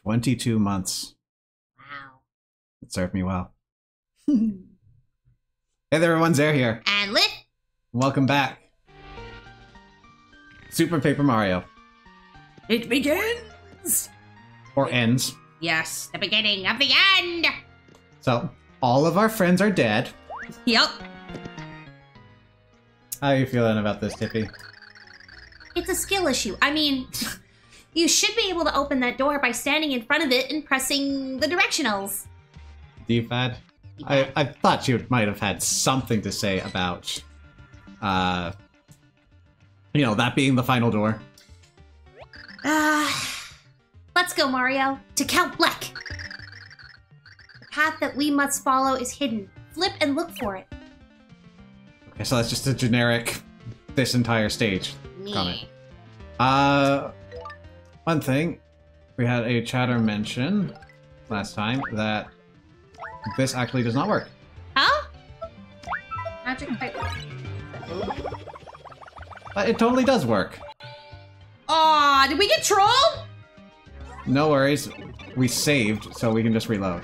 22 months. Wow. It served me well. Hey there, everyone's Air here. And Lit. Welcome back. Super Paper Mario. It begins. Or ends. Yes, the beginning of the end. So, all of our friends are dead. Yep. How are you feeling about this, Tippy? It's a skill issue. I mean, you should be able to open that door by standing in front of it and pressing the directionals. D-pad? I thought you might have had something to say about, you know, that being the final door. Let's go, Mario. To Count Bleck. The path that we must follow is hidden. Flip and look for it. Okay, so that's just a generic, this entire stage comment. One thing, we had a chatter mention last time that this actually does not work. Huh? Magic pipe. But it totally does work. Aw, did we get trolled? No worries, we saved, so we can just reload.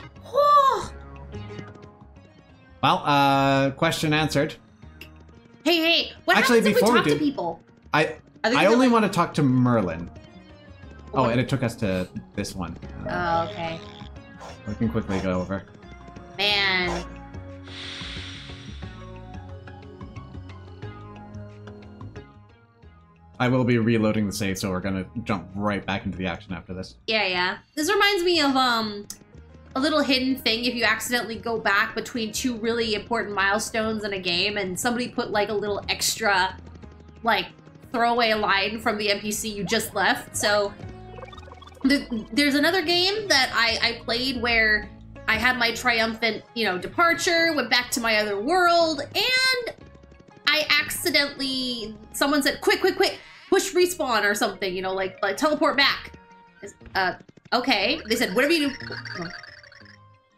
Well, question answered. Hey, what Actually, happens if we before we talk do- to people? I Are only like... want to talk to Merlin. Oh, and it took us to this one. Oh, okay. We can quickly go over. Man. I will be reloading the save, so we're gonna jump right back into the action after this. Yeah. This reminds me of, a little hidden thing if you accidentally go back between two really important milestones in a game and somebody put, like, a little extra, like, throwaway line from the NPC you just left. So, there's another game that I played where I had my triumphant, you know, departure, went back to my other world, and I accidentally, someone said, quick, push respawn or something, you know, like teleport back. Okay. They said, whatever you do.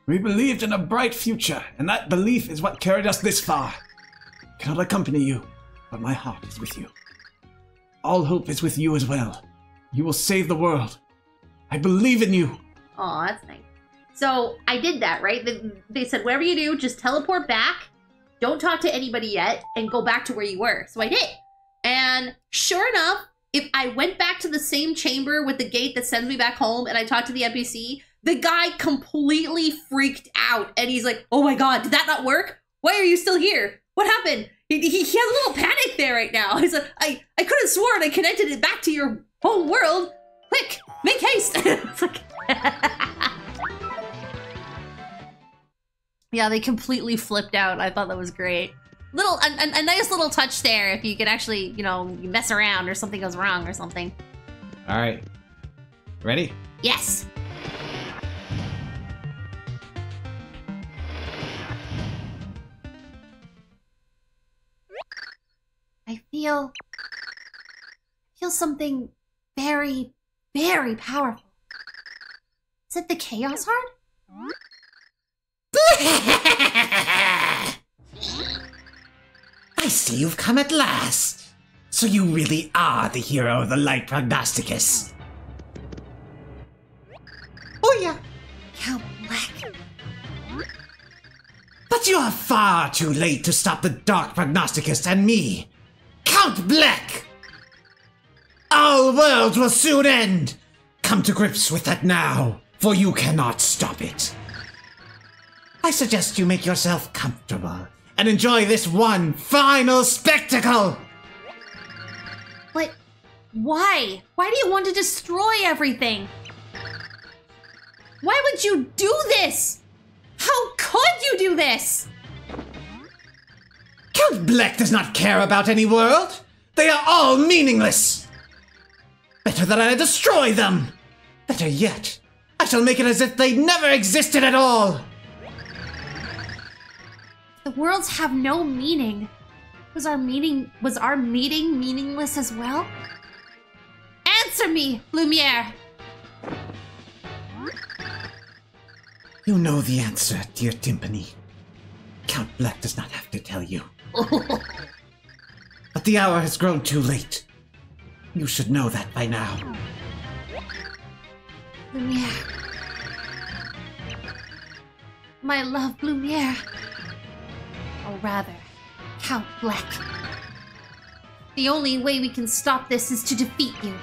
We believed in a bright future, and that belief is what carried us this far. I cannot accompany you, but my heart is with you. All hope is with you as well. You will save the world. I believe in you. Aw, that's nice. So I did that, right? They said, whatever you do, just teleport back, don't talk to anybody yet, and go back to where you were. So I did. And sure enough, if I went back to the same chamber with the gate that sends me back home and I talked to the NPC, the guy completely freaked out. And he's like, oh my god, did that not work? Why are you still here? What happened? He has a little panic there right now. He's like, I could have sworn I connected it back to your home world. Quick, make haste. It's like... Yeah, they completely flipped out. I thought that was great. A nice little touch there if you could actually, you know, mess around or something goes wrong or something. All right. Ready? Yes. I feel something very, very powerful. Is it the Chaos Heart? I see you've come at last. So you really are the hero of the Light Prognosticus. Oh yeah. Count Bleck. But you are far too late to stop the Dark Prognosticus and me. Count Bleck! All worlds will soon end. Come to grips with that now, for you cannot stop it. I suggest you make yourself comfortable and enjoy this one final spectacle! But why? Why do you want to destroy everything? Why would you do this? How could you do this? Count Bleck does not care about any world. They are all meaningless. Better that I destroy them. Better yet, I shall make it as if they never existed at all. The worlds have no meaning. Was our meeting meaningless as well? Answer me, Lumiere! You know the answer, dear Timpani. Count Bleck does not have to tell you. But the hour has grown too late. You should know that by now. Lumiere. My love, Lumiere. Or rather, Count Bleck. The only way we can stop this is to defeat you.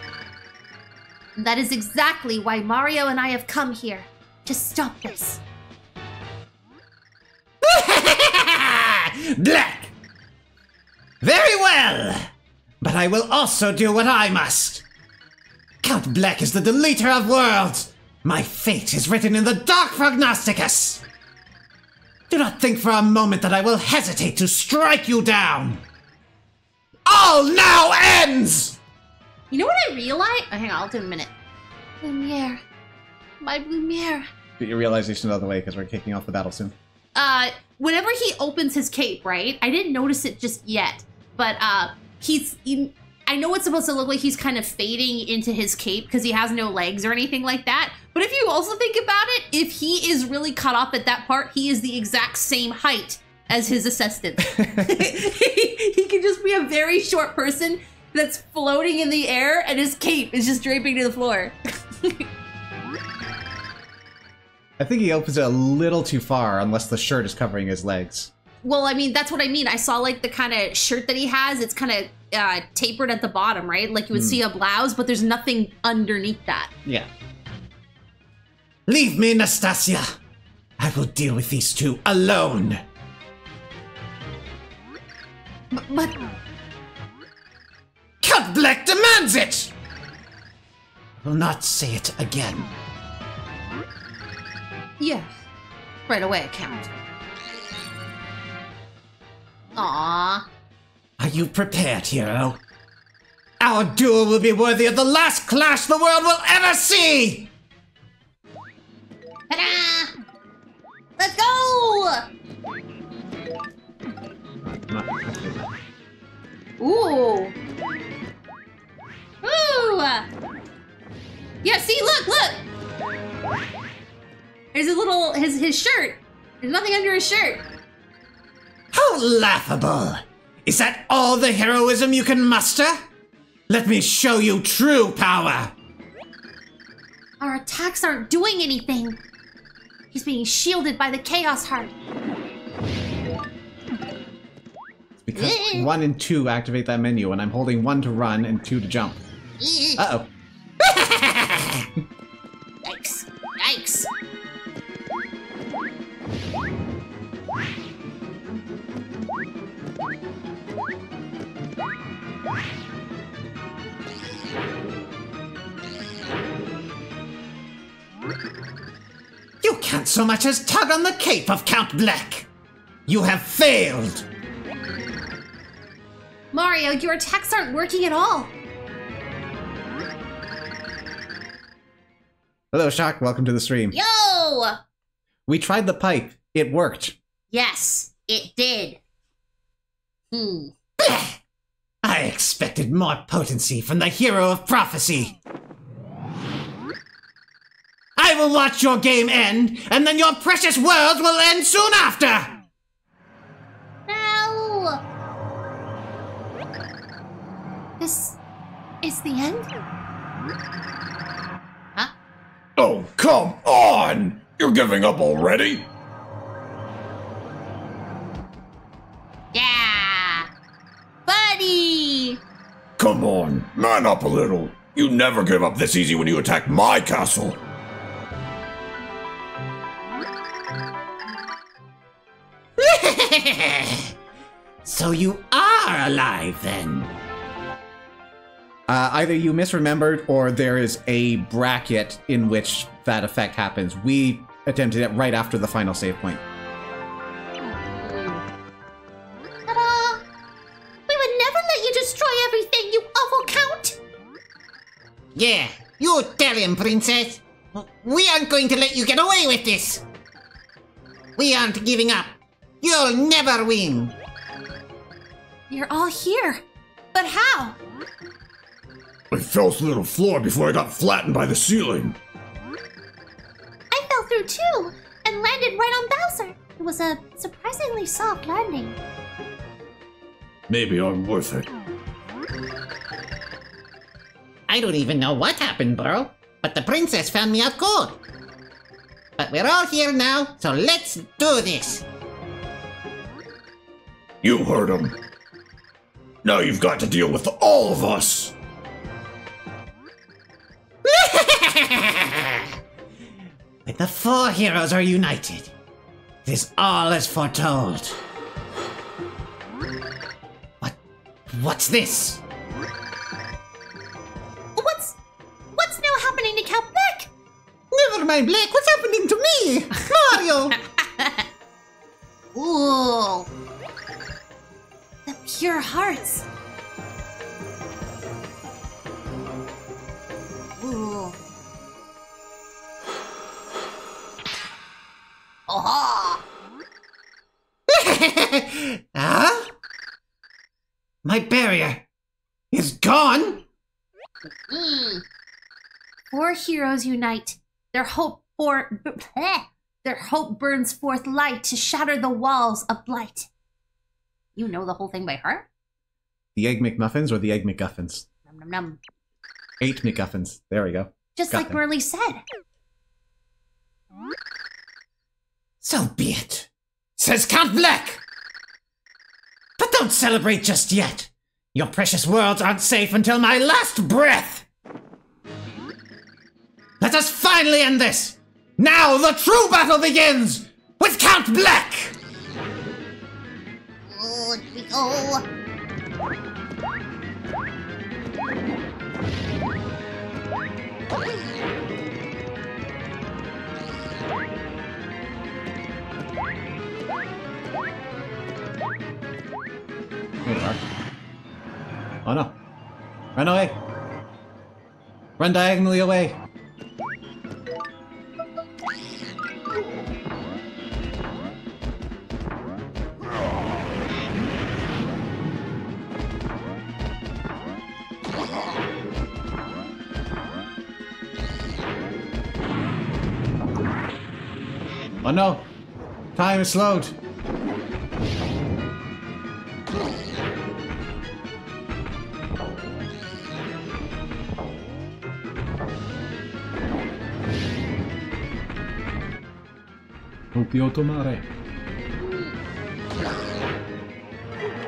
And that is exactly why Mario and I have come here. To stop this. Bleck! Very well! But I will also do what I must. Count Bleck is the deleter of worlds. My fate is written in the Dark Prognosticus. Do not think for a moment that I will hesitate to strike you down. All now ends! You know what I realized? Oh, hang on, I'll do it in a minute. Lumiere. My Lumiere. Get your realization out of the way because we're kicking off the battle soon. Whenever he opens his cape, right? I didn't notice it just yet, but I know it's supposed to look like he's kind of fading into his cape because he has no legs or anything like that. But if you also think about it, if he is really cut off at that part, he is the exact same height as his assistant. He can just be a very short person that's floating in the air and his cape is just draping to the floor. I think he opens it a little too far unless the shirt is covering his legs. Well, I mean, that's what I mean. I saw like the kind of shirt that he has. It's kind of tapered at the bottom, right? Like you would see a blouse, but there's nothing underneath that. Yeah. Leave me, Nastasia. I will deal with these two alone. But Count Bleck demands it! I will not say it again. yeah, right away, Count. Aww. Are you prepared, hero? Our duel will be worthy of the last clash the world will ever see! Ta-da! Let's go! Ooh. Ooh. Yeah, see, look. There's a little, his shirt. There's nothing under his shirt. How laughable! Is that all the heroism you can muster? Let me show you true power! Our attacks aren't doing anything. He's being shielded by the Chaos Heart. Because 1 and 2 activate that menu, and I'm holding 1 to run and 2 to jump. Uh-oh. Yikes. Yikes. You can't so much as tug on the cape of Count Bleck! You have failed! Mario, your attacks aren't working at all. Hello, Shock. Welcome to the stream. Yo! We tried the pipe. It worked. Yes, it did. I expected more potency from the hero of prophecy. I will watch your game end, and then your precious world will end soon after! No! This is the end? Huh? Oh, come on! You're giving up already? Yeah! Buddy! Come on, man up a little. You never give up this easy when you attack my castle. So you are alive, then? Either you misremembered or there is a bracket in which that effect happens. We attempted it right after the final save point. Ta-da! We would never let you destroy everything, you awful Count! Yeah, you tell him, Princess. We aren't going to let you get away with this. We aren't giving up. You'll never win. You're all here. But how? I fell through the floor before I got flattened by the ceiling. I fell through too, and landed right on Bowser. It was a surprisingly soft landing. Maybe I'm worth it. I don't even know what happened, bro. but the princess found me out cold. But we're all here now, so let's do this. You heard him. Now you've got to deal with all of us. When the four heroes are united, it is all as foretold. What's this? What's now happening to Count Black? Never mind, Black. What's happening to me? Mario! Ooh. The pure hearts. Ooh. Aha! Huh? My barrier is gone? Four heroes unite. Their hope burns forth light to shatter the walls of blight. You know the whole thing by heart? The Egg McMuffins or the Egg McGuffins? Num num num. 8 McGuffins. There we go. Just Got like them. Merle said. So be it, says Count Black. But don't celebrate just yet. Your precious worlds aren't safe until my last breath. Let us finally end this. Now the true battle begins with Count Black. Oh, here we go. Here we are. Oh no. Run away. Run diagonally away. Oh no! Time is slowed! Tokyo mare.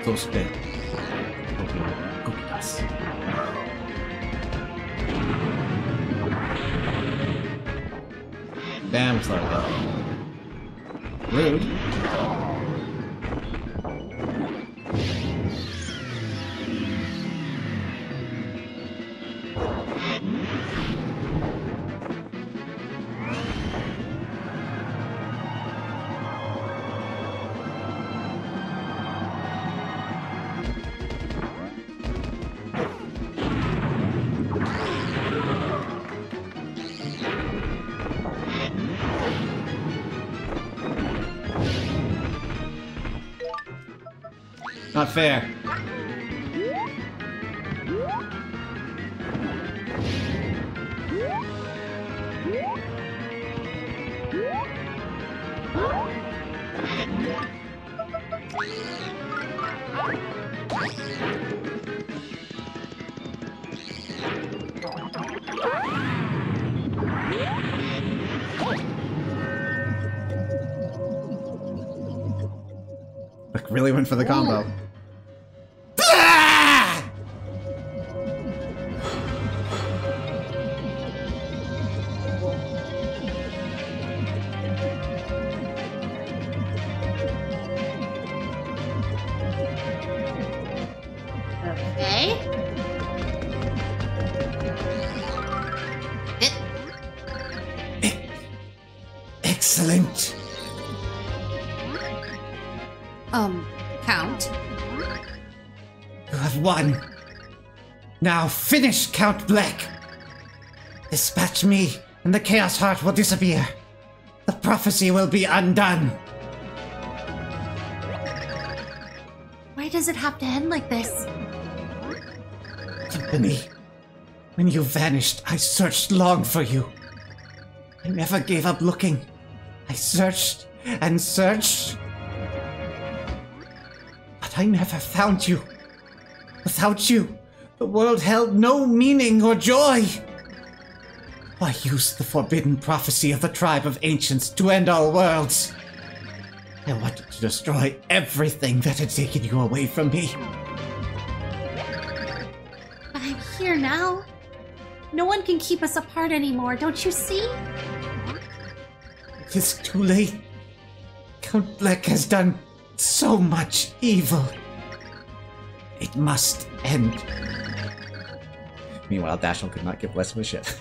Soshite, Tokyo Gokitas. Damn, slow down. Rude. Not fair. Like, really went for the combo. Okay. Excellent. Count. You have won. Now finish, Count Black. Dispatch me, and the Chaos Heart will disappear. The prophecy will be undone. Why does it have to end like this? Timpani, when you vanished, I searched long for you. I never gave up looking. I searched and searched. But I never found you. Without you, the world held no meaning or joy. Why use the forbidden prophecy of the tribe of ancients to end all worlds? I wanted to destroy everything that had taken you away from me. But I'm here now. No one can keep us apart anymore, don't you see? It is too late. Count Bleck has done so much evil. It must end. Meanwhile, Dashel could not give less of a shit.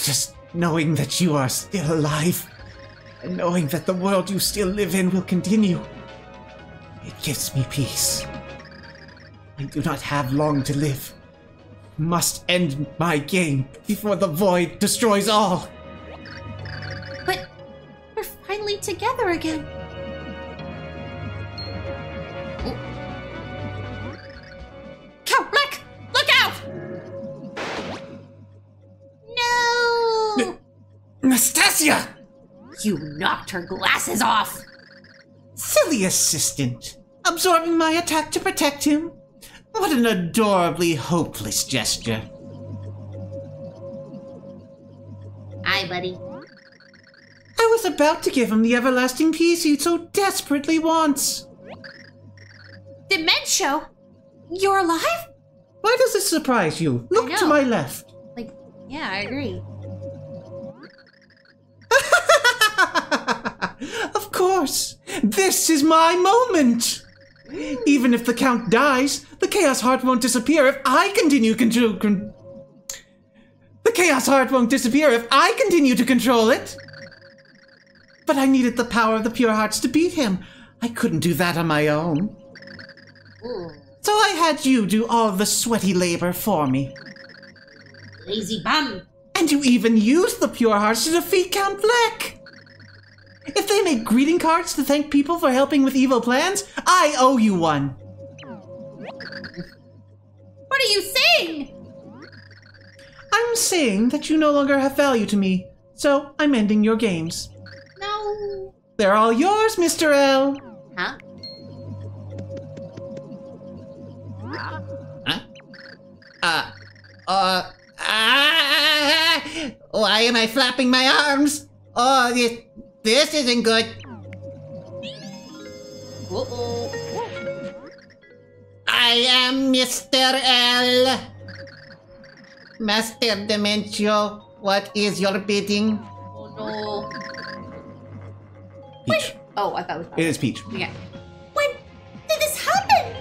Just knowing that you are still alive, and knowing that the world you still live in will continue, it gives me peace. I do not have long to live. Must end my game before the void destroys all. But we're finally together again. Oh. Count Bleck, look out! No! Nastasia! You knocked her glasses off. Silly assistant. Absorbing my attack to protect him? What an adorably hopeless gesture. Hi, buddy. I was about to give him the everlasting peace he so desperately wants. Dementia? You're alive? Why does this surprise you? Look to know. my left. Like, yeah, I agree. Of course. This is my moment. Even if the Count dies, the Chaos Heart won't disappear if I continue The Chaos Heart won't disappear if I continue to control it. But I needed the power of the Pure Hearts to beat him. I couldn't do that on my own. Ooh, So I had you do all the sweaty labor for me. lazy bum. And you even used the Pure Hearts to defeat Count Bleck. If they make greeting cards to thank people for helping with evil plans, I owe you one. What are you saying? I'm saying that you no longer have value to me, so I'm ending your games. No. They're all yours, Mr. L. Huh? Why am I flapping my arms? Oh, this isn't good. Uh-oh. I am Mr. L. Master Dementio, what is your bidding? Oh, no. Peach. Oh, I thought it was It is Peach. Okay. When did this happen?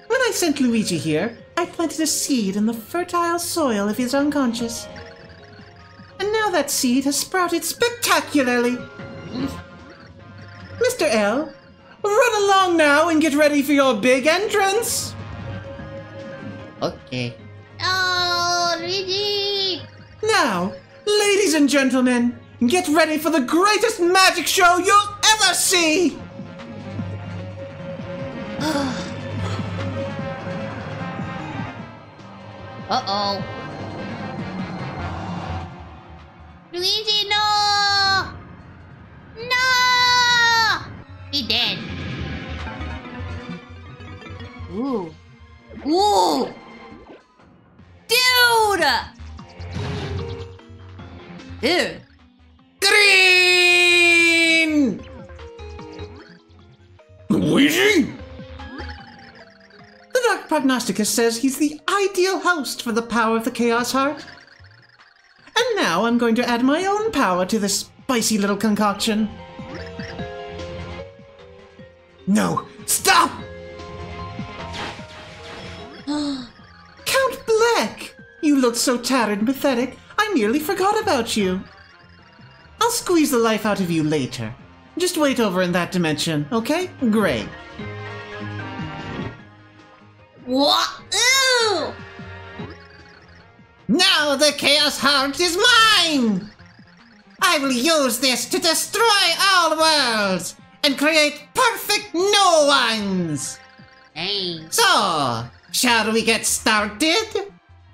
When I sent Luigi here, I planted a seed in the fertile soil of his unconscious. And now that seed has sprouted spectacularly. Mr. L, run along now and get ready for your big entrance. Okay. Oh, Luigi. Now, ladies and gentlemen, get ready for the greatest magic show you'll ever see! Uh-oh. Luigi, no! No! He dead. Ooh. Ooh! Dude! Ew. Green! Luigi? The Dark Prognosticus says he's the ideal host for the power of the Chaos Heart. And now I'm going to add my own power to this spicy little concoction. No, stop! Count Bleck! You look so tattered and pathetic, I nearly forgot about you. I'll squeeze the life out of you later. Just wait over in that dimension, okay? Great. What? Ew! Now the Chaos Heart is mine! I will use this to destroy all worlds and create perfect new ones! Dang. So, shall we get started?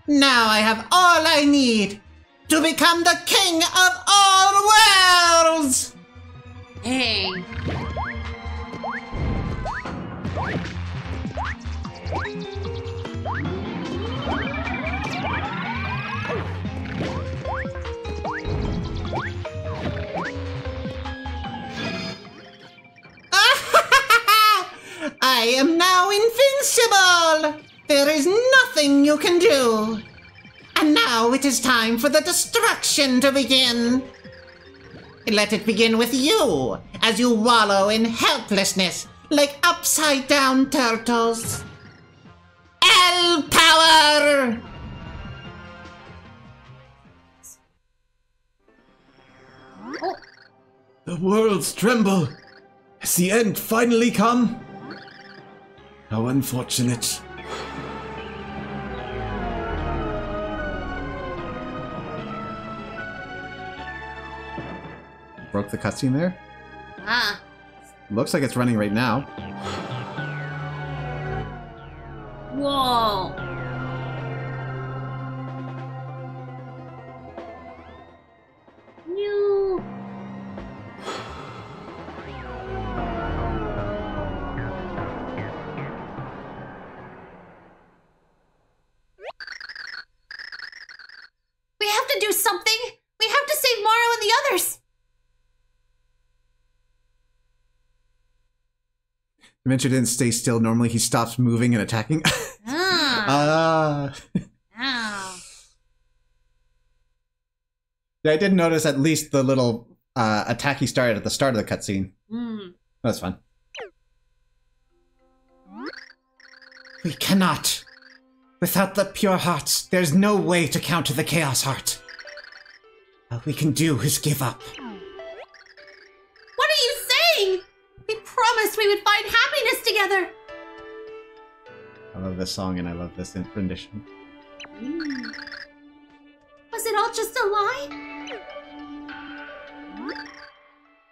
Now I have all I need to become the king of all worlds! Dang. you can do. And now it is time for the destruction to begin. Let it begin with you, as you wallow in helplessness like upside-down turtles. L power! Oh, The worlds tremble. Has the end finally come? How unfortunate. Broke the cutscene there? ah. Looks like it's running right now. Whoa. You. We have to do something. We have to save Mario and the others. Adventure didn't stay still. Normally he stops moving and attacking. Ah. Ow. Yeah, I did notice at least the little attack he started at the start of the cutscene. Mm. That was fun. We cannot. Without the pure hearts, there's no way to counter the Chaos Heart. All we can do is give up. What are you saying? We promised we would find happiness together. I love this song and I love this rendition. Was it all just a lie?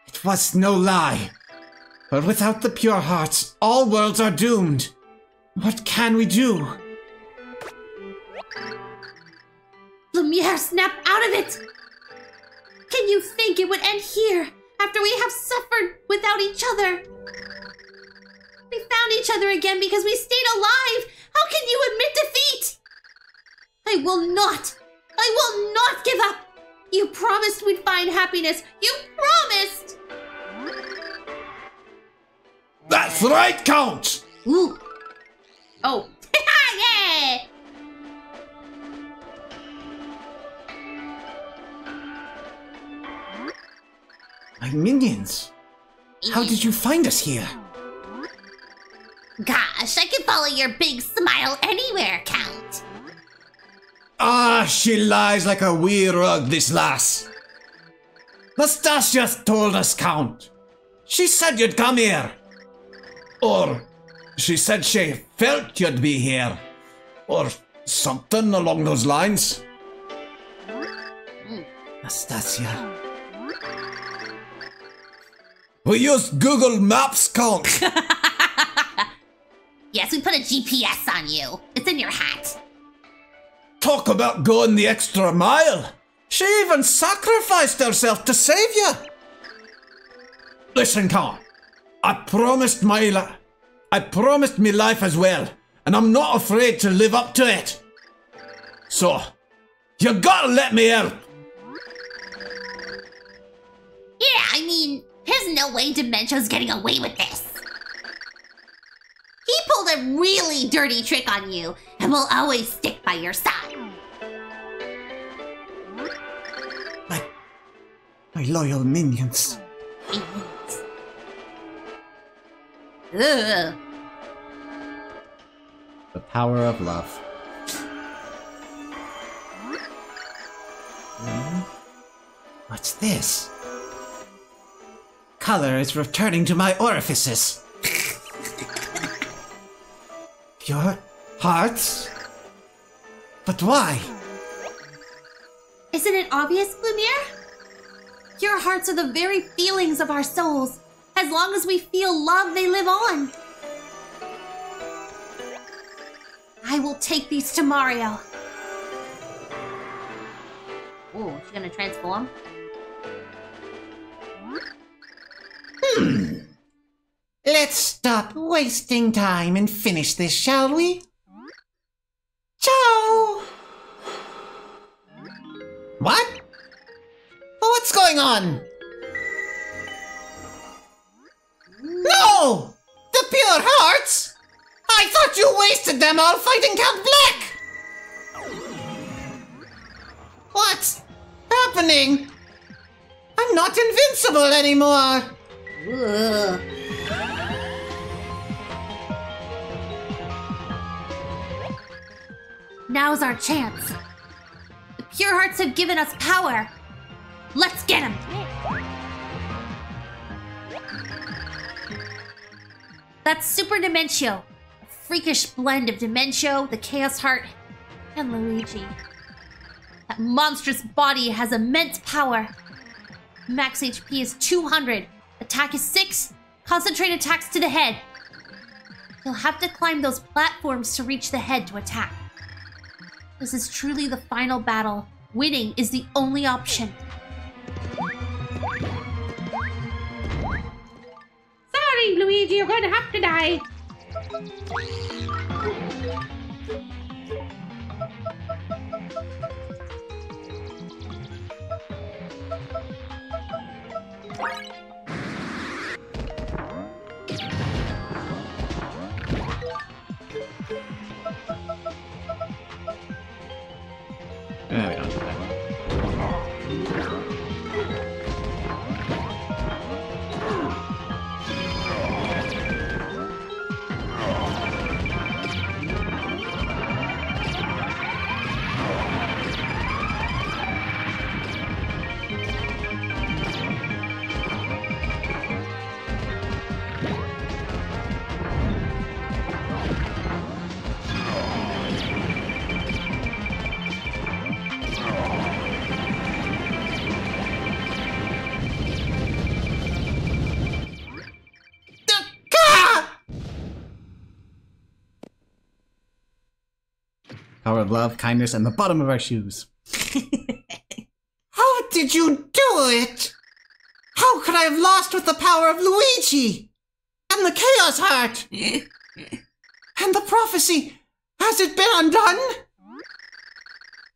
It was no lie. But without the pure hearts, all worlds are doomed. What can we do? Lumiere, snap out of it! Can you think it would end here, after we have suffered without each other? We found each other again because we stayed alive! How can you admit defeat? I will not give up! You promised we'd find happiness! You promised! That's right, Count! Ooh. Oh. Yeah! My minions. How did you find us here? Gosh, I can follow your big smile anywhere, Count. Ah, she lies like a wee rug, this lass. Nastasia told us, Count. She said you'd come here. Or she said she felt you'd be here. Or something along those lines. Nastasia. We used Google Maps, Count. Yes, we put a GPS on you. It's in your hat. Talk about going the extra mile. She even sacrificed herself to save you. Listen, Count. I promised me life as well, and I'm not afraid to live up to it. So, you gotta let me out. Yeah, I mean, there's no way Dementia's getting away with this. He pulled a really dirty trick on you, and will always stick by your side. My loyal minions. Ugh. The power of love. What's this? Color is returning to my orifices. Pure hearts? But why? Isn't it obvious, Lumiere? Your hearts are the very feelings of our souls. As long as we feel love, they live on. I will take these to Mario. Ooh, she's gonna transform? Let's stop wasting time and finish this, shall we? Ciao! What? What's going on? No! The pure hearts? I thought you wasted them all fighting Count Black! happening? I'm not invincible anymore! Ugh. Now's our chance. The Pure Hearts have given us power. Let's get them. That's Super Dimentio, a freakish blend of Dimentio, the Chaos Heart, and Luigi. That monstrous body has immense power. Max HP is 200, attack is 6, concentrate attacks to the head. You'll have to climb those platforms to reach the head to attack. This is truly the final battle. Winning is the only option. Sorry, Luigi, you're going to have to die. We don't do that. Power of love, kindness, and the bottom of our shoes. How did you do it? How could I have lost with the power of Luigi? And the Chaos Heart? And the prophecy? Has it been undone?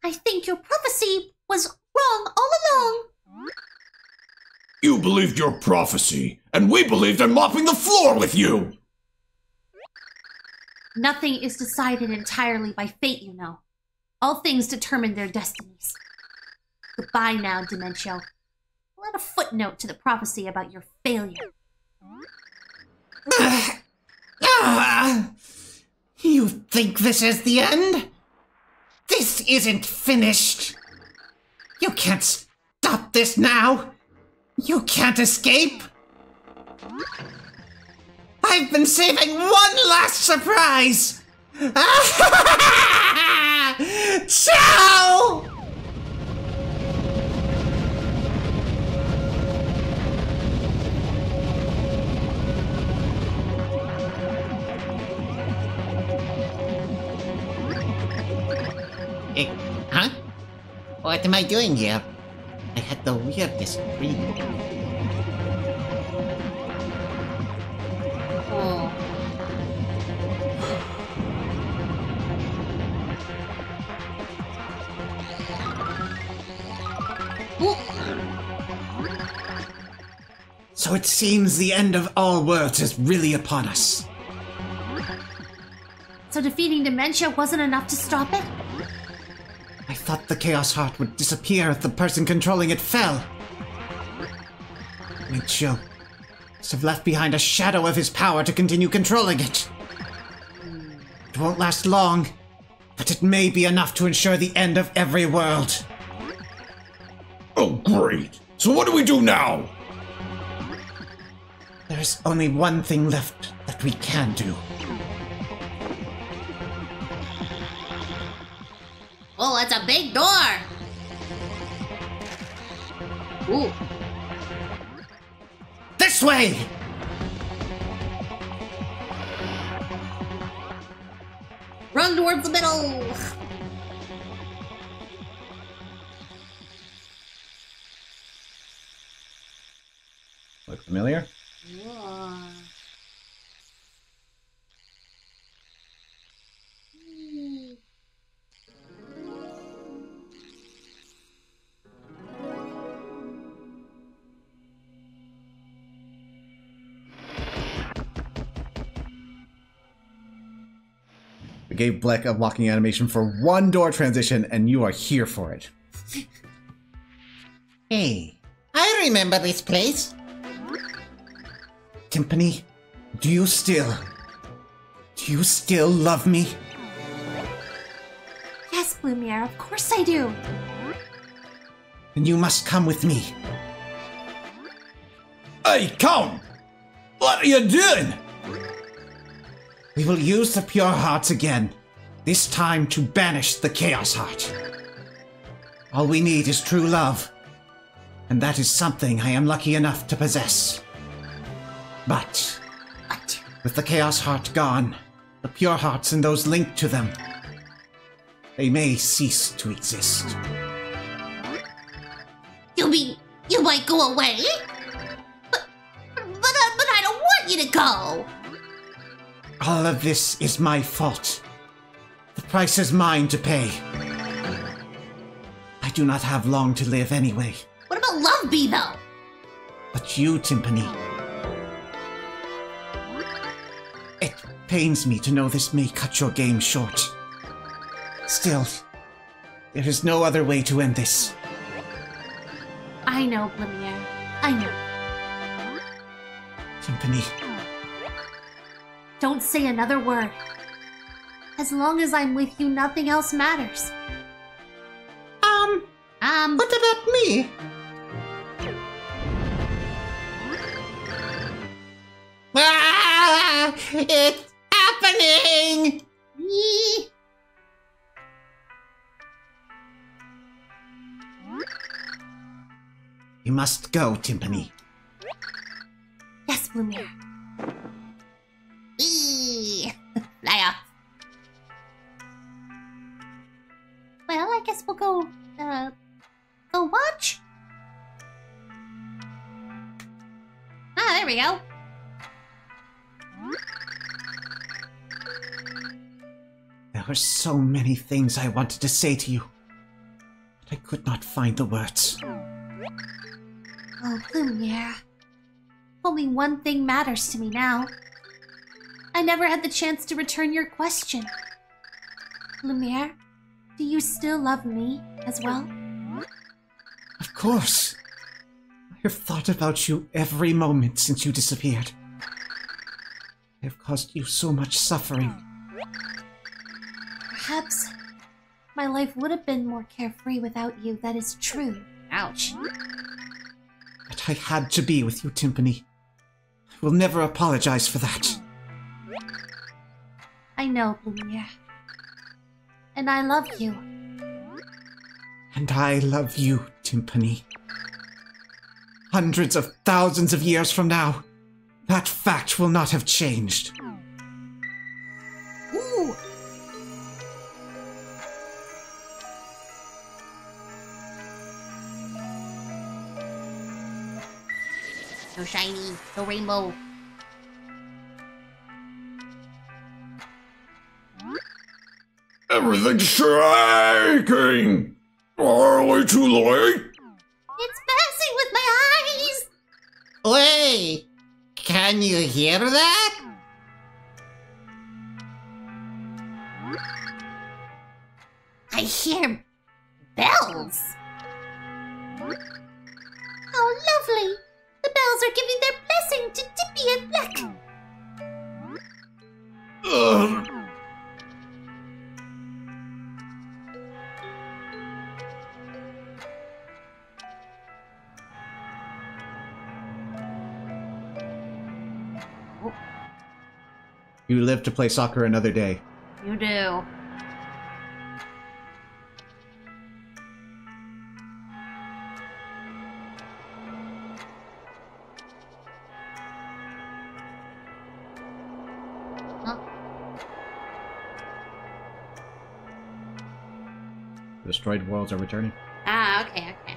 I think your prophecy was wrong all along. You believed your prophecy, and we believed in mopping the floor with you! Nothing is decided entirely by fate, you know. All things determine their destinies. Goodbye now, Dimentio. We'll add a footnote to the prophecy about your failure. You think this is the end? This isn't finished. You can't stop this now. You can't escape. I've been saving one last surprise! Ciao! Huh? What am I doing here? I had the weirdest dream. Oh. So it seems the end of all worlds is really upon us. So defeating Dimentio wasn't enough to stop it? I thought the Chaos Heart would disappear if the person controlling it fell. Dimentio must have left behind a shadow of his power to continue controlling it. It won't last long, but it may be enough to ensure the end of every world. Oh, great. So what do we do now? There's only one thing left that we can do. Oh, it's a big door! Ooh. This way! Run towards the middle! Look familiar? We gave Bleck a walking animation for one door transition, and you are here for it. Hey, I remember this place. Timpani, do you still love me? Yes, Blumiere, of course I do. Then you must come with me. Hey, Count! What are you doing? We will use the pure hearts again, this time to banish the chaos heart. All we need is true love, and that is something I am lucky enough to possess. But What? with the chaos heart gone, the pure hearts and those linked to them, they may cease to exist. You mean you might go away? But I don't want you to go. All of this is my fault. The price is mine to pay. I do not have long to live anyway. What about Love Bee, though? But you, Timpani. It pains me to know this may cut your game short. Still, there is no other way to end this. I know, Blumiere. I know. Timpani, Don't say another word. As long as I'm with you, nothing else matters. what about me? Ah! It's happening! Yee. You must go, Timpani. Yes, Blumiere. Eee. Fly off. Well, I guess we'll go watch? Ah, there we go. There were so many things I wanted to say to you, but I could not find the words. Oh, Blumiere. Only one thing matters to me now. I never had the chance to return your question. Blumiere, do you still love me as well? Of course. I have thought about you every moment since you disappeared. I have caused you so much suffering. Perhaps my life would have been more carefree without you, that is true. Ouch. But I had to be with you, Timpani. I will never apologize for that. I know, Blumiere. And I love you. And I love you, Timpani. Hundreds of thousands of years from now, that fact will not have changed. Ooh! So shiny, so rainbow. Everything's shaking! Are we too late? It's messing with my eyes! Wait! Can you hear that? I hear bells. How lovely! The bells are giving their blessing to Dippy and Black. You live to play soccer another day. You do. Huh? The destroyed worlds are returning. Ah, okay, okay.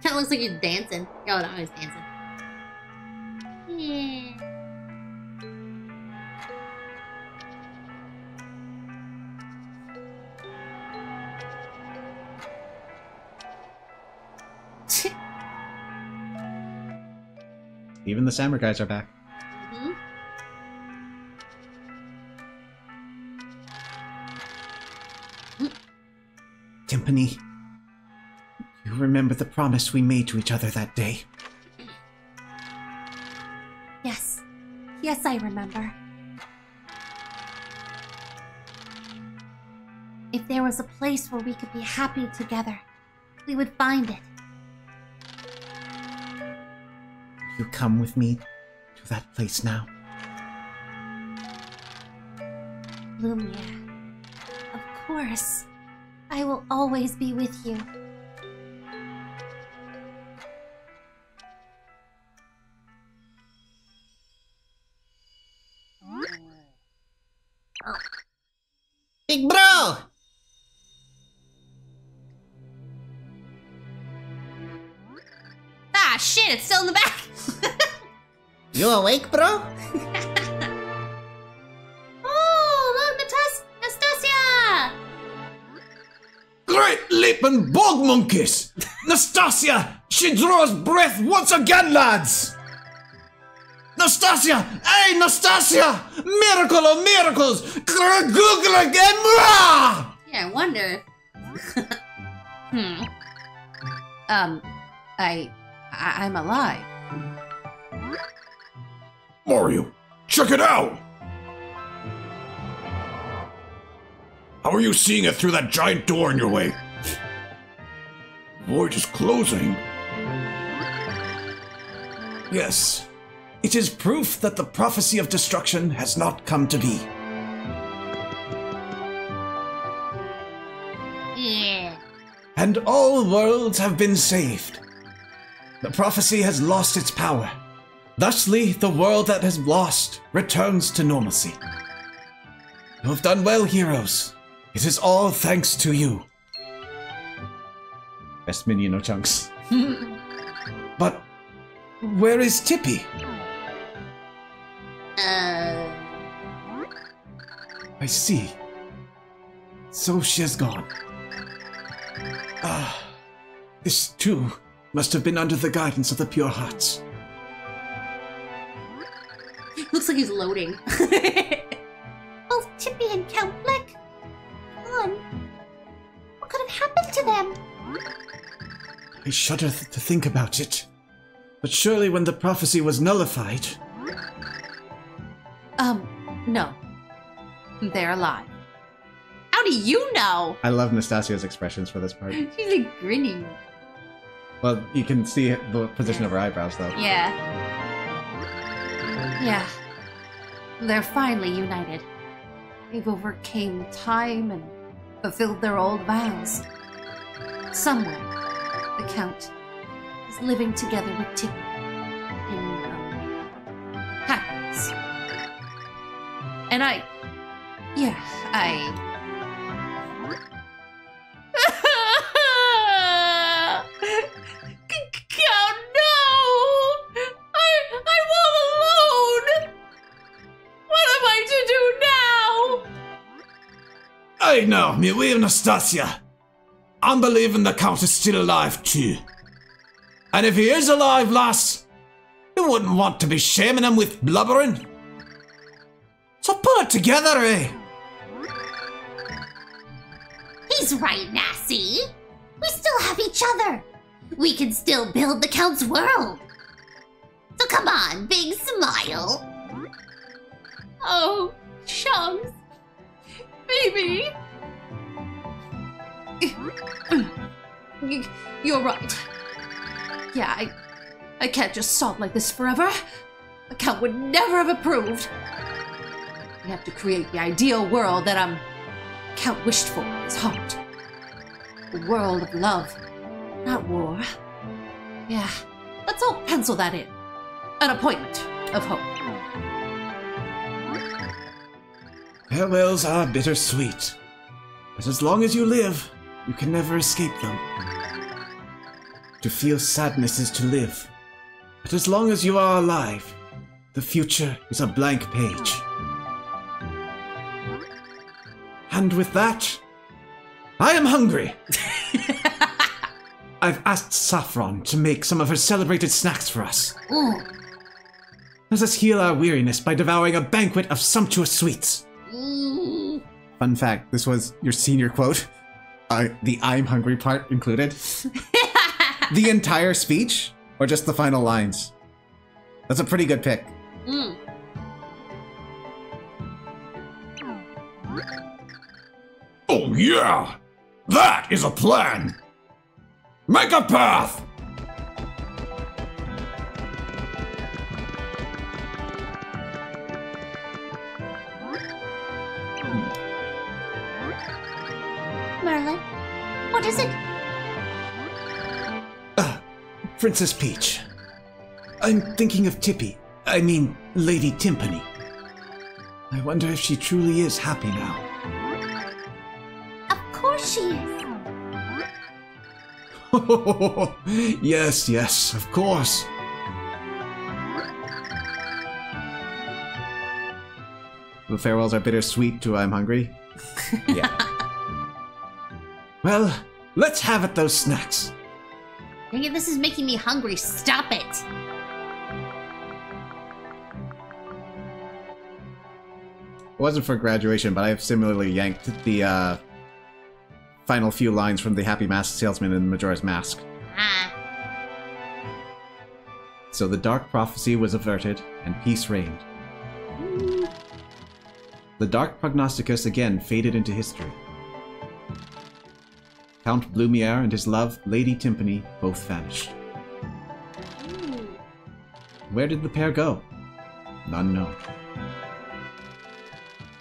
Kinda looks like you're dancing. Oh, no, I was dancing. Yeah. Even the samurais are back. Mhm. Timpani, you remember the promise we made to each other that day? Yes. Yes, I remember. If there was a place where we could be happy together, we would find it. You come with me to that place now? Lumiere, of course. I will always be with you. Big bro! Ah, shit, it's still in the back! You awake, bro? Oh, look, Nastasia! Great leaping bog monkeys! Nastasia! She draws breath once again, lads! Nastasia! Hey, Nastasia! Miracle of miracles! Google again! Rah! Yeah, I wonder. I'm alive. Mario, check it out! How are you seeing it through that giant door in your way? Void is closing. Yes. It is proof that the prophecy of destruction has not come to be. Yeah. And all worlds have been saved. The prophecy has lost its power. Thusly, the world that has lost returns to normalcy. You have done well, heroes. It is all thanks to you. Best minion of chunks. But where is Tippy? I see. So she has gone. Ah, this too must have been under the guidance of the Pure Hearts. Looks like he's loading. Both Tippy and Count Bleck. Gone. What could have happened to them? I shudder to think about it. But surely when the prophecy was nullified... No. They're alive. How do you know? I love Nastasia's expressions for this part. She's like grinning. Well, you can see the position of her eyebrows, though. Yeah. Yeah. They're finally united. They've overcame time and fulfilled their old vows. Somewhere, the Count is living together with Tippy in, happiness. And Count, no! I'm all alone! What am I to do now? I know, me wee Nastasia. I'm believing the Count is still alive too. And if he is alive, lass, you wouldn't want to be shaming him with blubbering. So pull it together, eh? He's right, Nassie. We still have each other. We can still build the Count's world. So come on, big smile. Oh, Chunks. Baby. You're right. Yeah, I can't just sob like this forever. The Count would never have approved. We have to create the ideal world that Count wished for in his heart. A world of love, not war. Yeah, let's all pencil that in. An appointment of hope. Farewells are bittersweet. But as long as you live, you can never escape them. To feel sadness is to live. But as long as you are alive, the future is a blank page. And with that, I am hungry. I've asked Saffron to make some of her celebrated snacks for us. Ooh. Let us heal our weariness by devouring a banquet of sumptuous sweets. Mm. Fun fact, this was your senior quote. The I'm hungry part included? The entire speech? Or just the final lines? That's a pretty good pick. Mm. Oh yeah! That is a plan! Make a path! Merlin, what is it? Princess Peach. I'm thinking of Tippy. I mean, Lady Timpani. I wonder if she truly is happy now. Of course she is. Yes, yes, of course. The farewells are bittersweet to I'm hungry. Yeah. Well, let's have at those snacks. Dang it, this is making me hungry. Stop it. It wasn't for graduation, but I've similarly yanked the final few lines from the Happy Mask Salesman in Majora's Mask. Ah, So the dark prophecy was averted, and peace reigned. The dark prognosticus again faded into history. Count Blumiere and his love, Lady Timpani, both vanished. Where did the pair go? None know.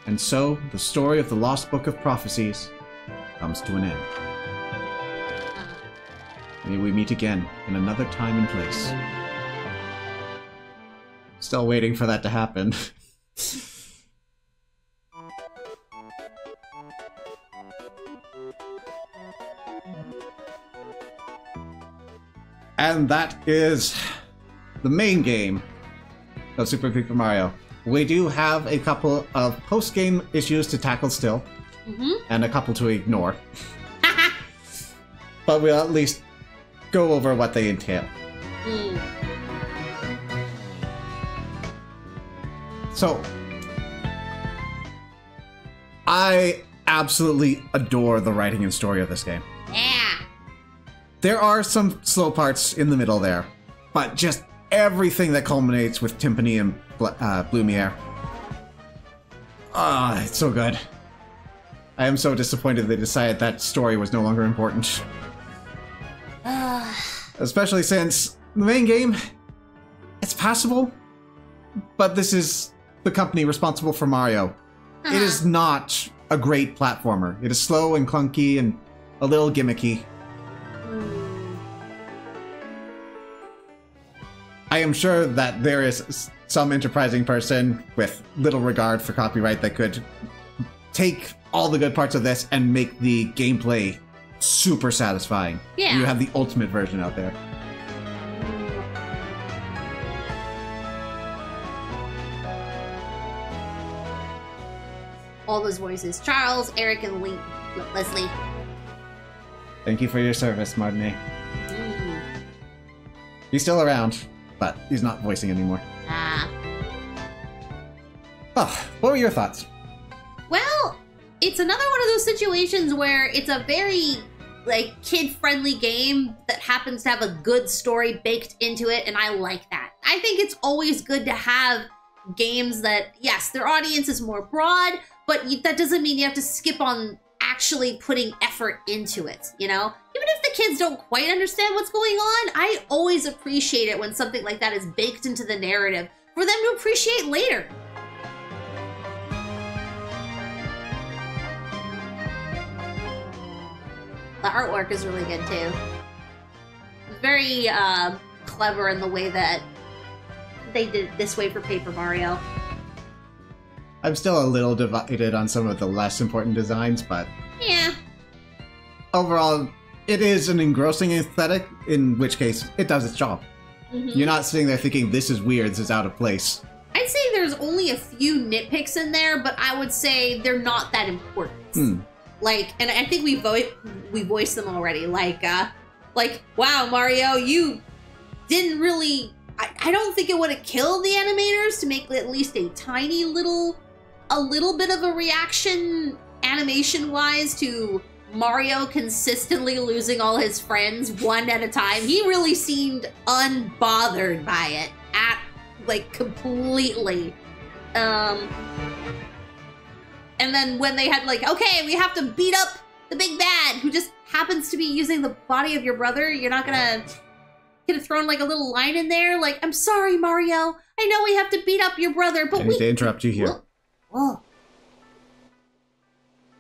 And so, the story of the Lost Book of Prophecies comes to an end. May we meet again in another time and place. Still waiting for that to happen. And that is the main game of Super Paper Mario. We do have a couple of post-game issues to tackle still, and a couple to ignore. But we'll at least go over what they entail. So, I absolutely adore the writing and story of this game. yeah. There are some slow parts in the middle there, but just everything that culminates with Timpani and Blumiere. Ah, it's so good. I am so disappointed they decided that story was no longer important. Especially since the main game, it's passable, but this is the company responsible for Mario. It is not a great platformer. It is slow and clunky and a little gimmicky. I am sure that there is some enterprising person with little regard for copyright that could take all the good parts of this and make the gameplay super satisfying. Yeah. You have the ultimate version out there. All those voices. Charles, Eric, and Leslie. Thank you for your service, Martinet. He's still around, but he's not voicing anymore. Ah. Oh, what were your thoughts? Well, it's another one of those situations where it's a very, like, kid-friendly game that happens to have a good story baked into it, and I like that. I think it's always good to have games that, yes, their audience is more broad, but that doesn't mean you have to skip on actually putting effort into it, you know? Even if the kids don't quite understand what's going on, I always appreciate it when something like that is baked into the narrative for them to appreciate later. The artwork is really good too. Very clever in the way that they did it this way for Paper Mario. I'm still a little divided on some of the less important designs, but Yeah. overall, it is an engrossing aesthetic, in which case, it does its job. You're not sitting there thinking, this is weird, this is out of place. I'd say there's only a few nitpicks in there, but I would say they're not that important. Like, and I think we voiced them already. Like, wow, Mario, you didn't really. I don't think it would have killed the animators to make at least a tiny little, a little bit of a reaction animation-wise to Mario consistently losing all his friends one at a time, he really seemed unbothered by it completely. And then when they had okay, we have to beat up the big bad who just happens to be using the body of your brother, you're not gonna have thrown a little line in there I'm sorry, Mario, I know we have to beat up your brother, but I need to interrupt you here. Oh.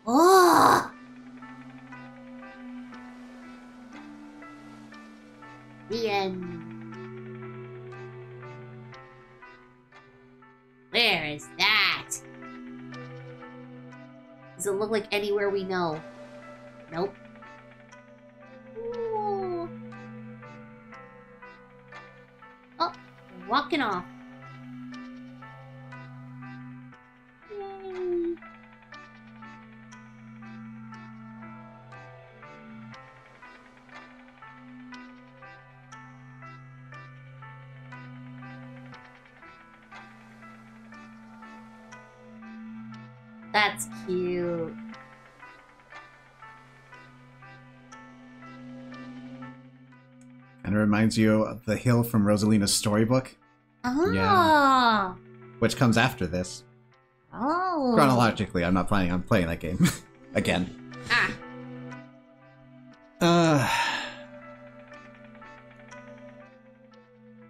Oh. The end. Where is that? Does it look like anywhere we know? Nope. Ooh. Oh, we're walking off. Yay. That's cute. And it reminds you of the hill from Rosalina's storybook, Oh. Yeah. which comes after this. Oh. Chronologically, I'm not planning on playing that game again.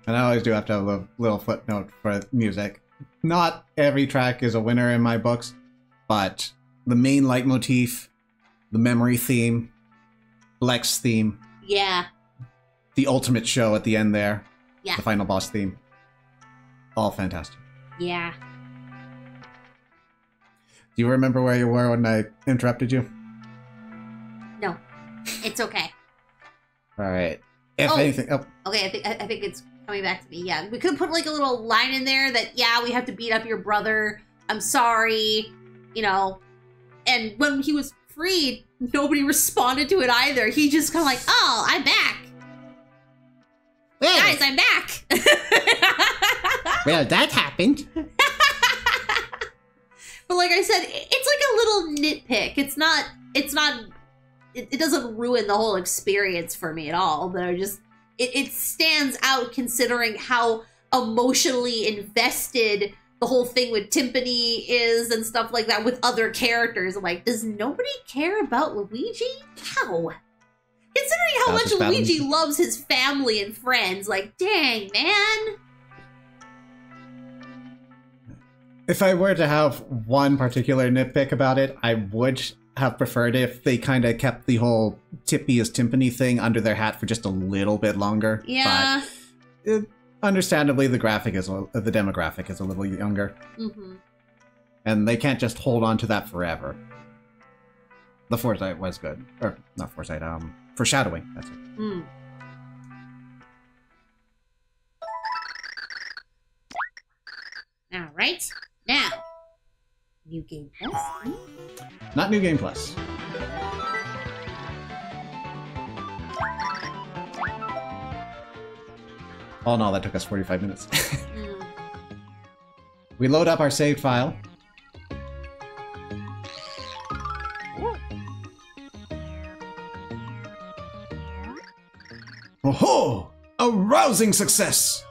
And I always do have to have a little footnote for music. Not every track is a winner in my books, but the main leitmotif, the memory theme, Bleck's theme, Yeah. the ultimate show at the end there, Yeah. the final boss theme, all fantastic. Yeah. Do you remember where you were when I interrupted you? No. It's okay. All right. If Oh. anything, oh, Okay, I think it's coming back to me. Yeah, we could put a little line in there that we have to beat up your brother. I'm sorry, And when he was freed, nobody responded to it either. He just kind of oh, I'm back, guys, I'm back. well, that happened. But like I said, it's a little nitpick. It's not. It doesn't ruin the whole experience for me at all. But it stands out considering how emotionally invested the whole thing with Timpani is and stuff like that with other characters. I'm does nobody care about Luigi? How? Considering how much Luigi loves his family and friends, dang, man. If I were to have one particular nitpick about it, I would have preferred if they kind of kept the whole Tippy is Timpani thing under their hat for just a little bit longer. Yeah. But understandably, the demographic is a little younger. Mm-hmm. And they can't just hold on to that forever. The foresight was good. Or, not foresight, foreshadowing. That's it. Mm. All right. Now, New Game Plus. Not New Game Plus. All in all, that took us 45 minutes. We load up our saved file. Oh-ho! A rousing success!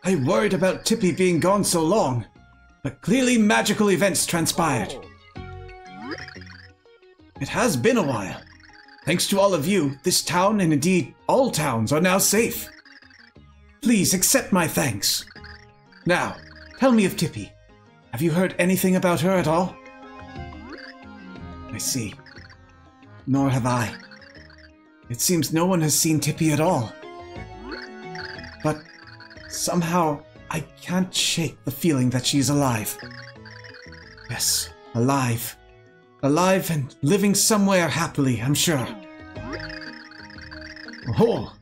I worried about Tippy being gone so long, but clearly magical events transpired. It has been a while. Thanks to all of you, this town and indeed all towns are now safe. Please accept my thanks. Now, tell me of Tippy. Have you heard anything about her at all? I see. Nor have I. It seems no one has seen Tippy at all. But somehow, I can't shake the feeling that she's alive. Yes, alive. Alive and living somewhere happily, I'm sure. Oh,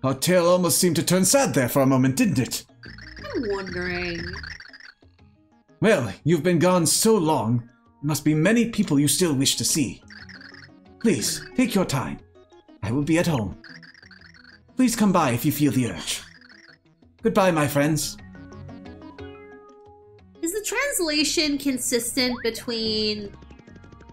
our tale almost seemed to turn sad there for a moment, didn't it? I'm wondering. Well, you've been gone so long, there must be many people you still wish to see. Please, take your time. I will be at home. Please come by if you feel the urge. Goodbye, my friends. Is the translation consistent between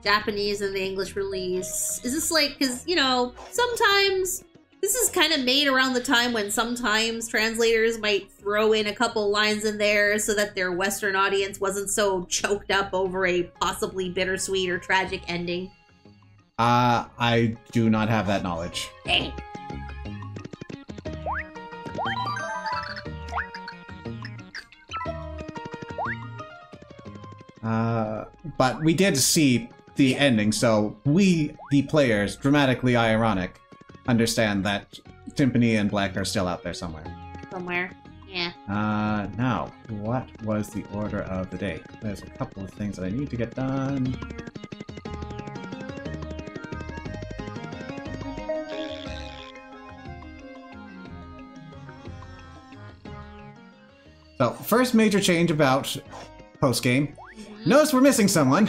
Japanese and the English release. Is this like, because, you know, sometimes this is kind of made around the time when sometimes translators might throw in a couple lines in there so that their Western audience wasn't so choked up over a possibly bittersweet or tragic ending. I do not have that knowledge. Hey. But we did see the ending, so we, the players, dramatically ironic, understand that Timpani and Black are still out there somewhere. Somewhere. Yeah. Now, what was the order of the day? There's a couple of things that I need to get done. So, first major change about post-game. Notice we're missing someone.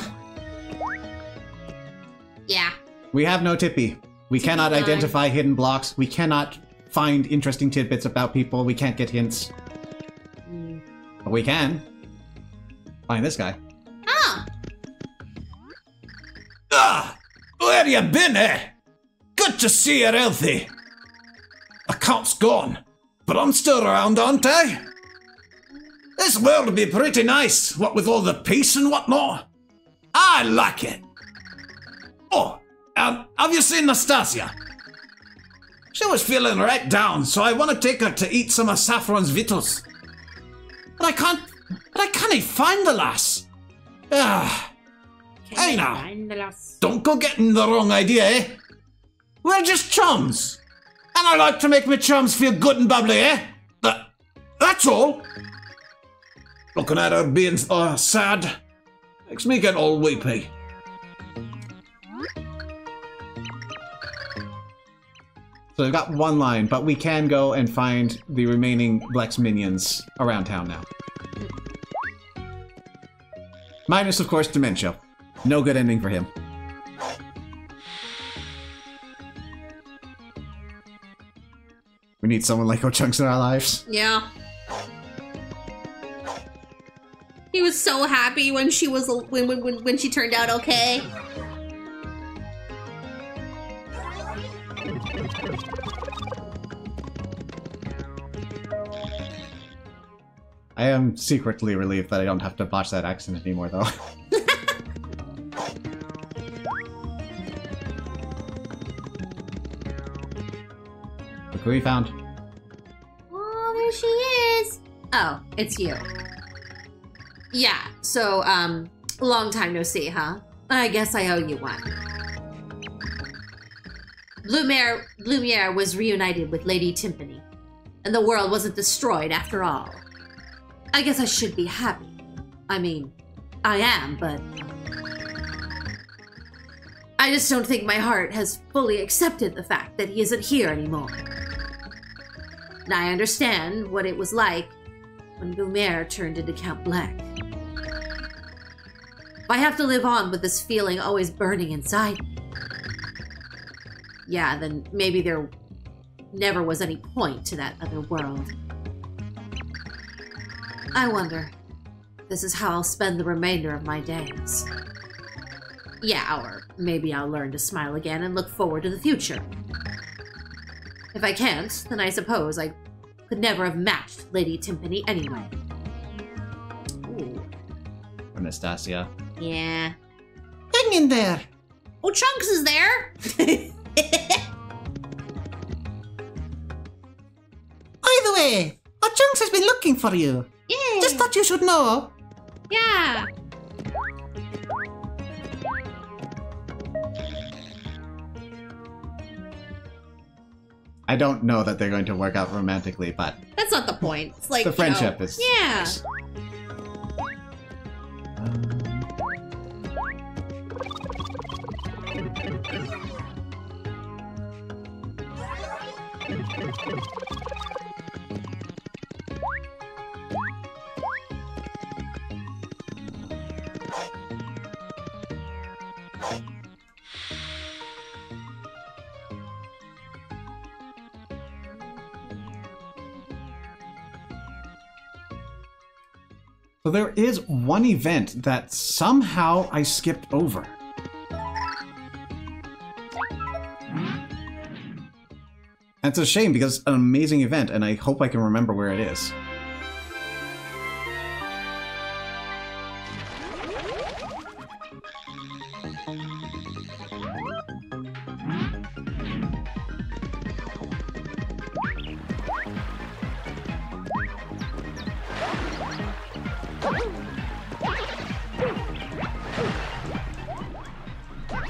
Yeah. We have no Tippy. We cannot gone. identify hidden blocks. We cannot find interesting tidbits about people. We can't get hints. But we can find this guy. Oh. Ah! Where you been, eh? Good to see you're healthy. Account's gone, but I'm still around, aren't I? This world would be pretty nice, what with all the peace and whatnot. I like it. Oh, have you seen Nastasia? She was feeling right down, so I want to take her to eat some of Saffron's victuals. But I can't find the lass. Ah. Hey now, don't go getting the wrong idea, eh? We're just chums. And I like to make my chums feel good and bubbly, eh? That's all. Looking at her being sad makes me get all weepy. So we've got one line, but we can go and find the remaining Blex minions around town now. Minus, of course, Dementia. No good ending for him. We need someone like Ochunks in our lives. Yeah. He was so happy when she was when she turned out okay. I am secretly relieved that I don't have to botch that accent anymore, though. Look who we found. Oh, there she is. Oh, it's you. Yeah, so, long time no see, huh? I guess I owe you one. Blumiere was reunited with Lady Timpani, and the world wasn't destroyed after all. I guess I should be happy. I mean, I am, but I just don't think my heart has fully accepted the fact that he isn't here anymore. And I understand what it was like when Blumiere turned into Count Black. If I have to live on with this feeling always burning inside me, yeah, then maybe there never was any point to that other world. I wonder if this is how I'll spend the remainder of my days. Yeah, or maybe I'll learn to smile again and look forward to the future. If I can't, then I suppose I could never have matched Lady Timpani anyway. Ooh. Anastasia. Yeah. Hang in there. Oh, Chunks is there! By the way, our Chunks has been looking for you. Yay! Just thought you should know. Yeah! I don't know that they're going to work out romantically, but That's not the point. It's like, the friendship is... Yeah! nice. So there is one event that somehow I skipped over. And it's a shame because it's an amazing event, and I hope I can remember where it is.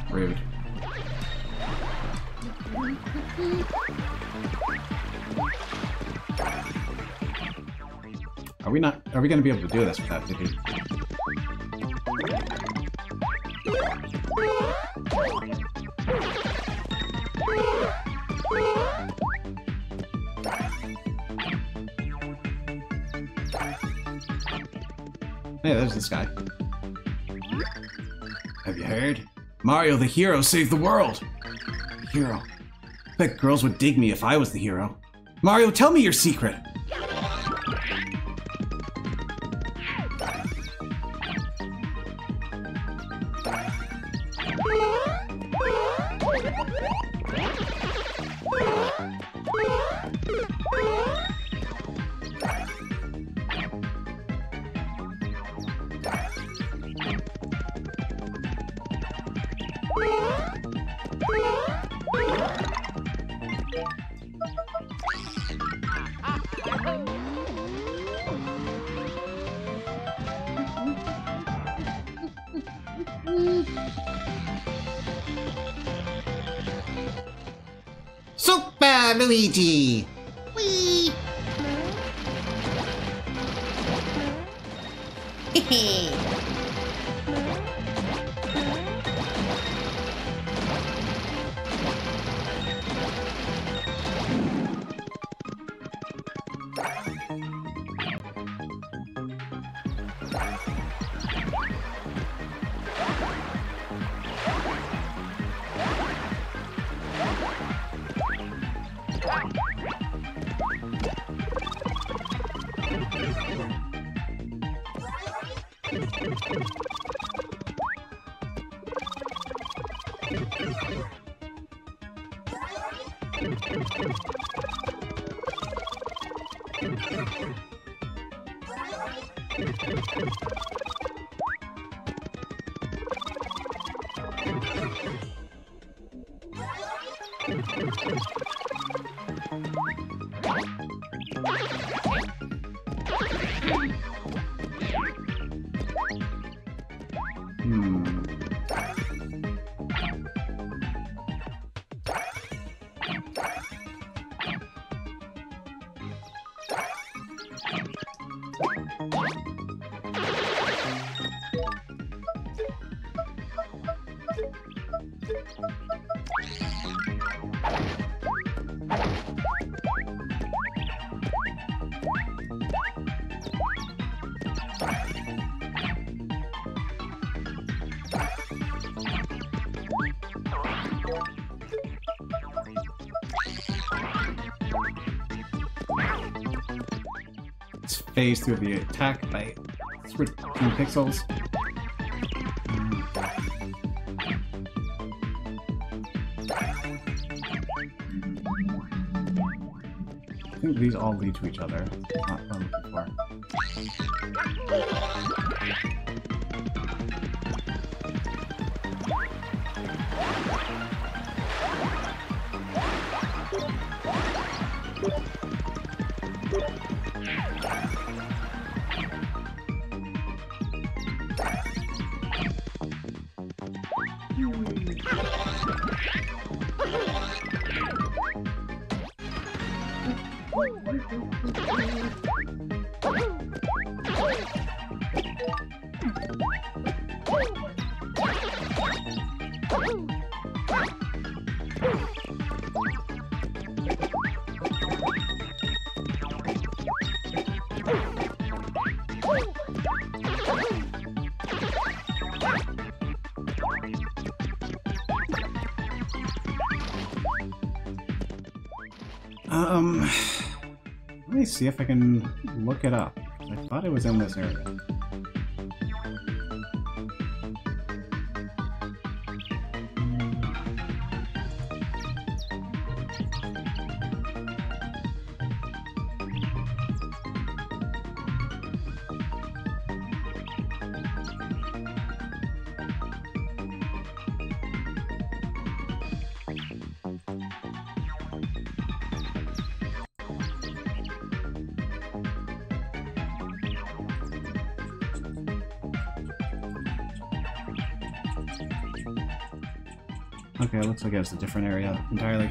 Rude. Are we gonna be able to do this without Dickie? Hey, there's this guy. Have you heard? Mario the hero saved the world! The hero? I bet girls would dig me if I was the hero. Mario, tell me your secret! Super Luigi! Whee! Hehe. Let's phase through the attack by 13 pixels. I think these all lead to each other. Not what I'm looking for. Let me see if I can look it up. I thought it was in this area. Okay, it looks like it's a different area entirely.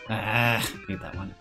Ah, hate that one.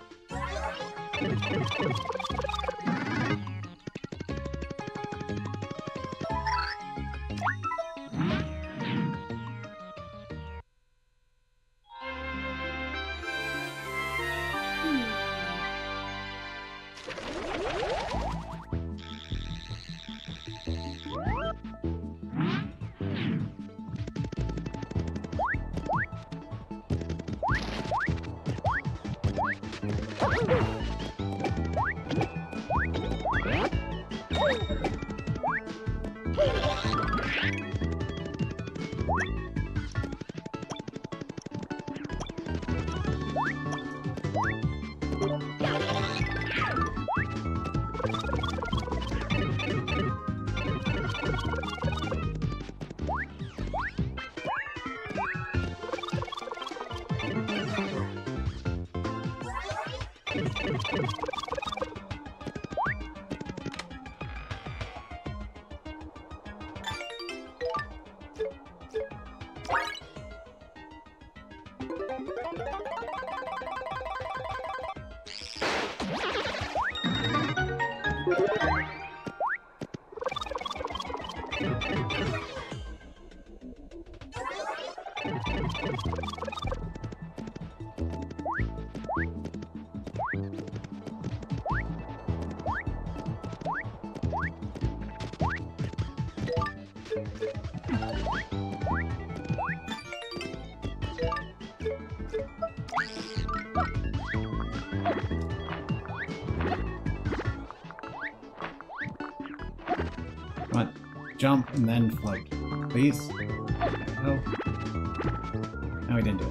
Come on, jump and then float, please. Oh, no, we didn't do it.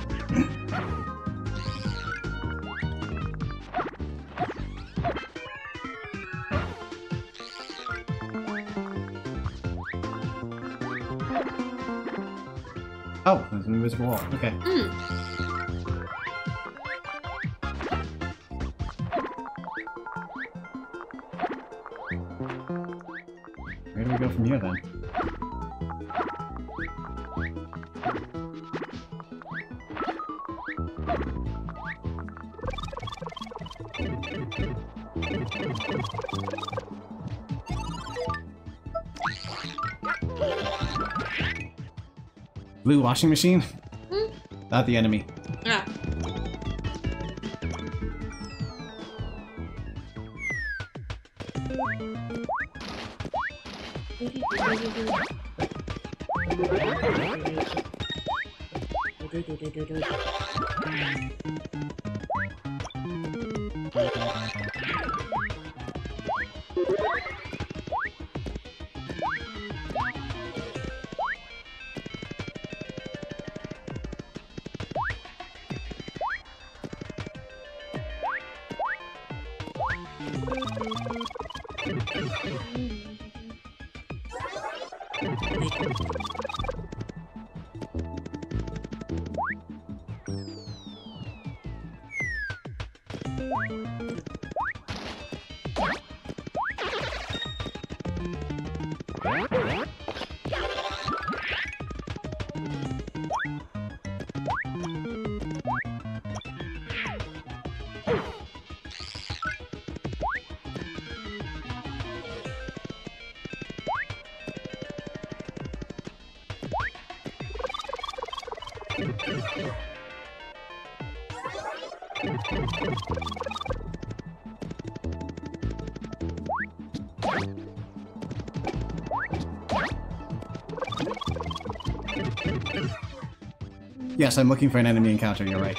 Oh, there's an invisible wall. Okay. Where do we go from here then? Blue washing machine? Not the enemy. Yeah. Yes, I'm looking for an enemy encounter, you're right.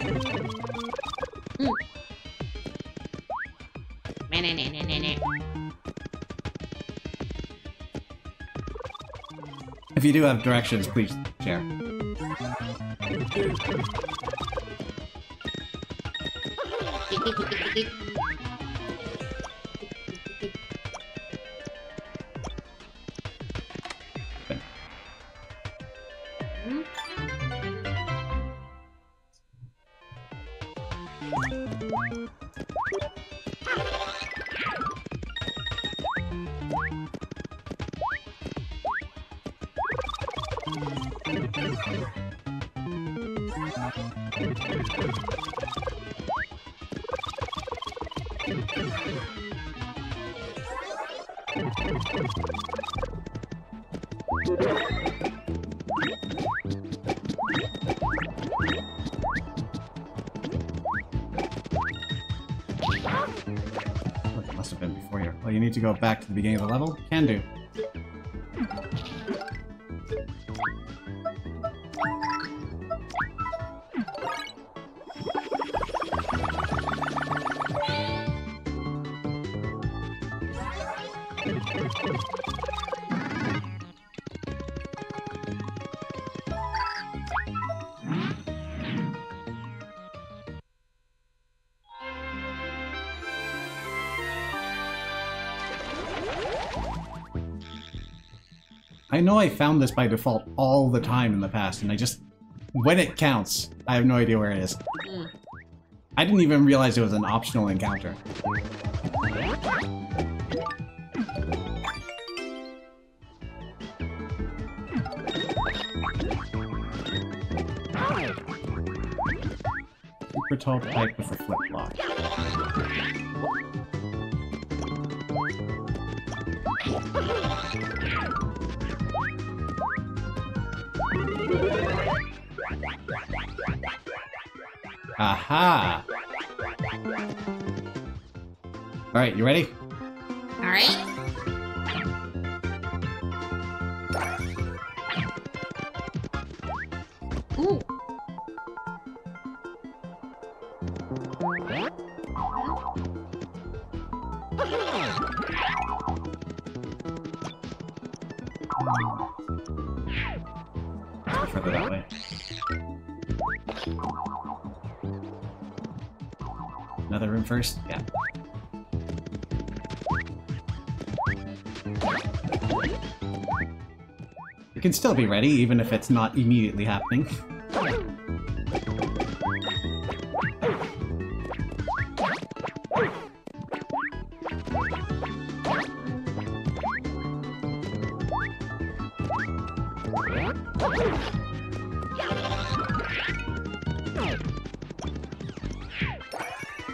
If you do have directions, please share. It must have been before here. Well, you need to go back to the beginning of the level? Can do. I know I found this by default all the time in the past, and I just... when it counts, I have no idea where it is. I didn't even realize it was an optional encounter. Super tall pipe with a flip block. Aha! Alright, you ready? Alright. Ooh. Go further that way. Another room first? Yeah. You can still be ready, even if it's not immediately happening.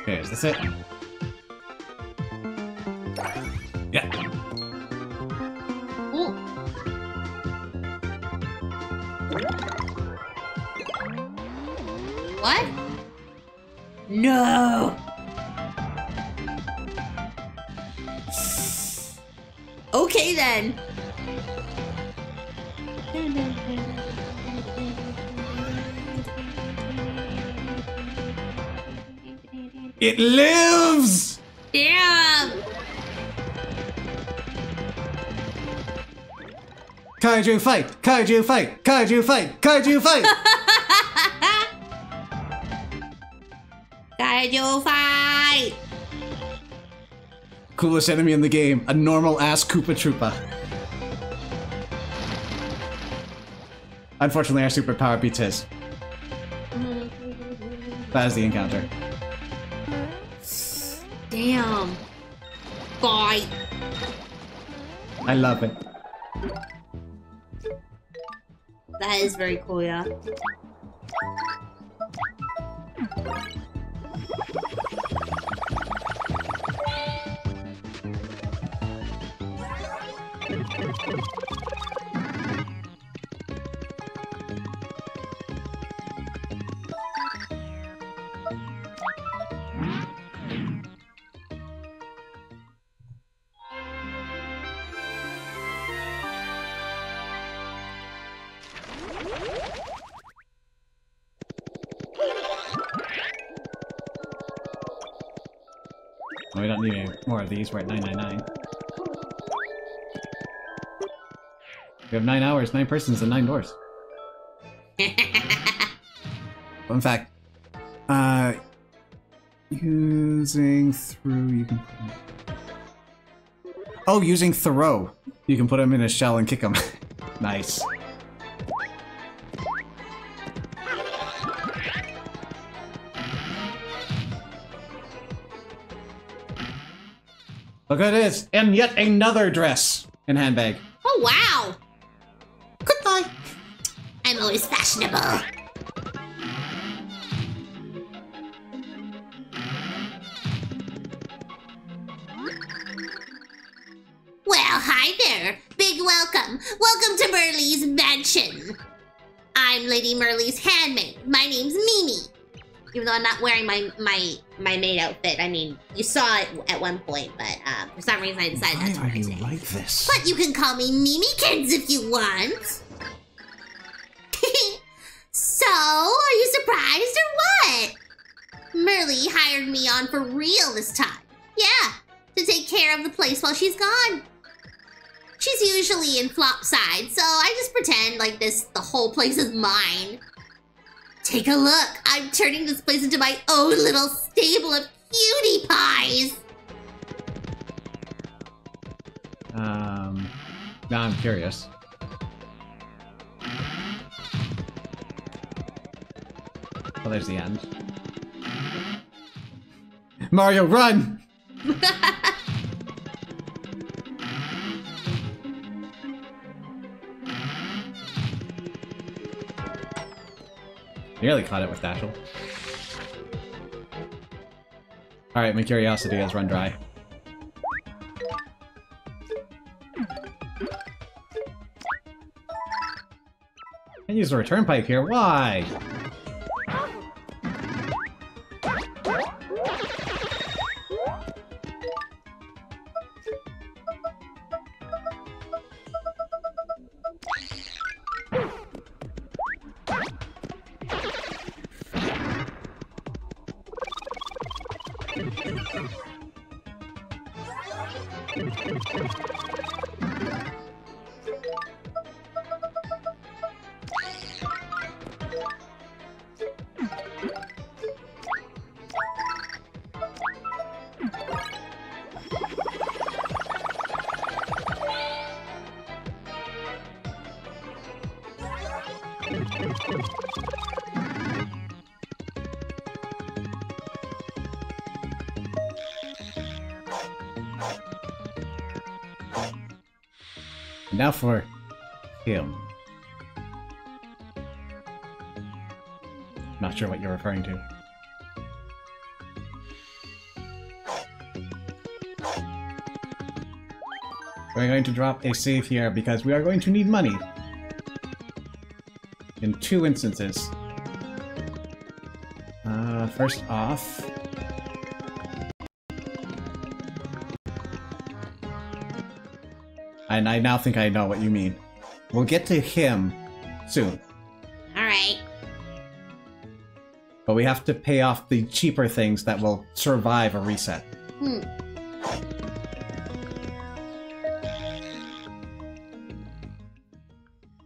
Okay, is this it? Yeah. Ooh. What? No. Okay then. It lives! Damn. Kaiju fight! Kaiju fight! Kaiju fight! Kaiju fight! Kaiju fight. Coolest enemy in the game, a normal-ass Koopa Troopa. Unfortunately, our superpower beats his. That is the encounter. Damn. Fight. I love it. That is very cool, yeah. We don't need any more of these. We're at 999. We have 9 hours, 9 persons, and 9 doors. In fact, using through, you can put oh, using throw. You can put them in a shell and kick them. Nice. Look at this, and yet another dress and handbag. Oh, wow. Goodbye. I'm always fashionable. Well, hi there. Big welcome. Welcome to Merly's mansion. I'm Lady Merly's handmaid. My name's Mimi. Even though I'm not wearing my maid outfit. I mean, you saw it at one point, but for some reason I decided not to wear it today. Like this? But you can call me Mimikins if you want. So, are you surprised or what? Merly hired me on for real this time. Yeah, to take care of the place while she's gone. She's usually in flop side, so I just pretend like the whole place is mine. Take a look. I'm turning this place into my own little stable of cutie pies. Now I'm curious. Oh, there's the end. Mario, run! Nearly caught it with Dashel. Alright, my curiosity has run dry. Can't use the return pipe here, why? Now for him. Not sure what you're referring to. We're going to drop a save here because we are going to need money. In 2 instances. First off... And I now think I know what you mean. We'll get to him soon. Alright. But we have to pay off the cheaper things that will survive a reset.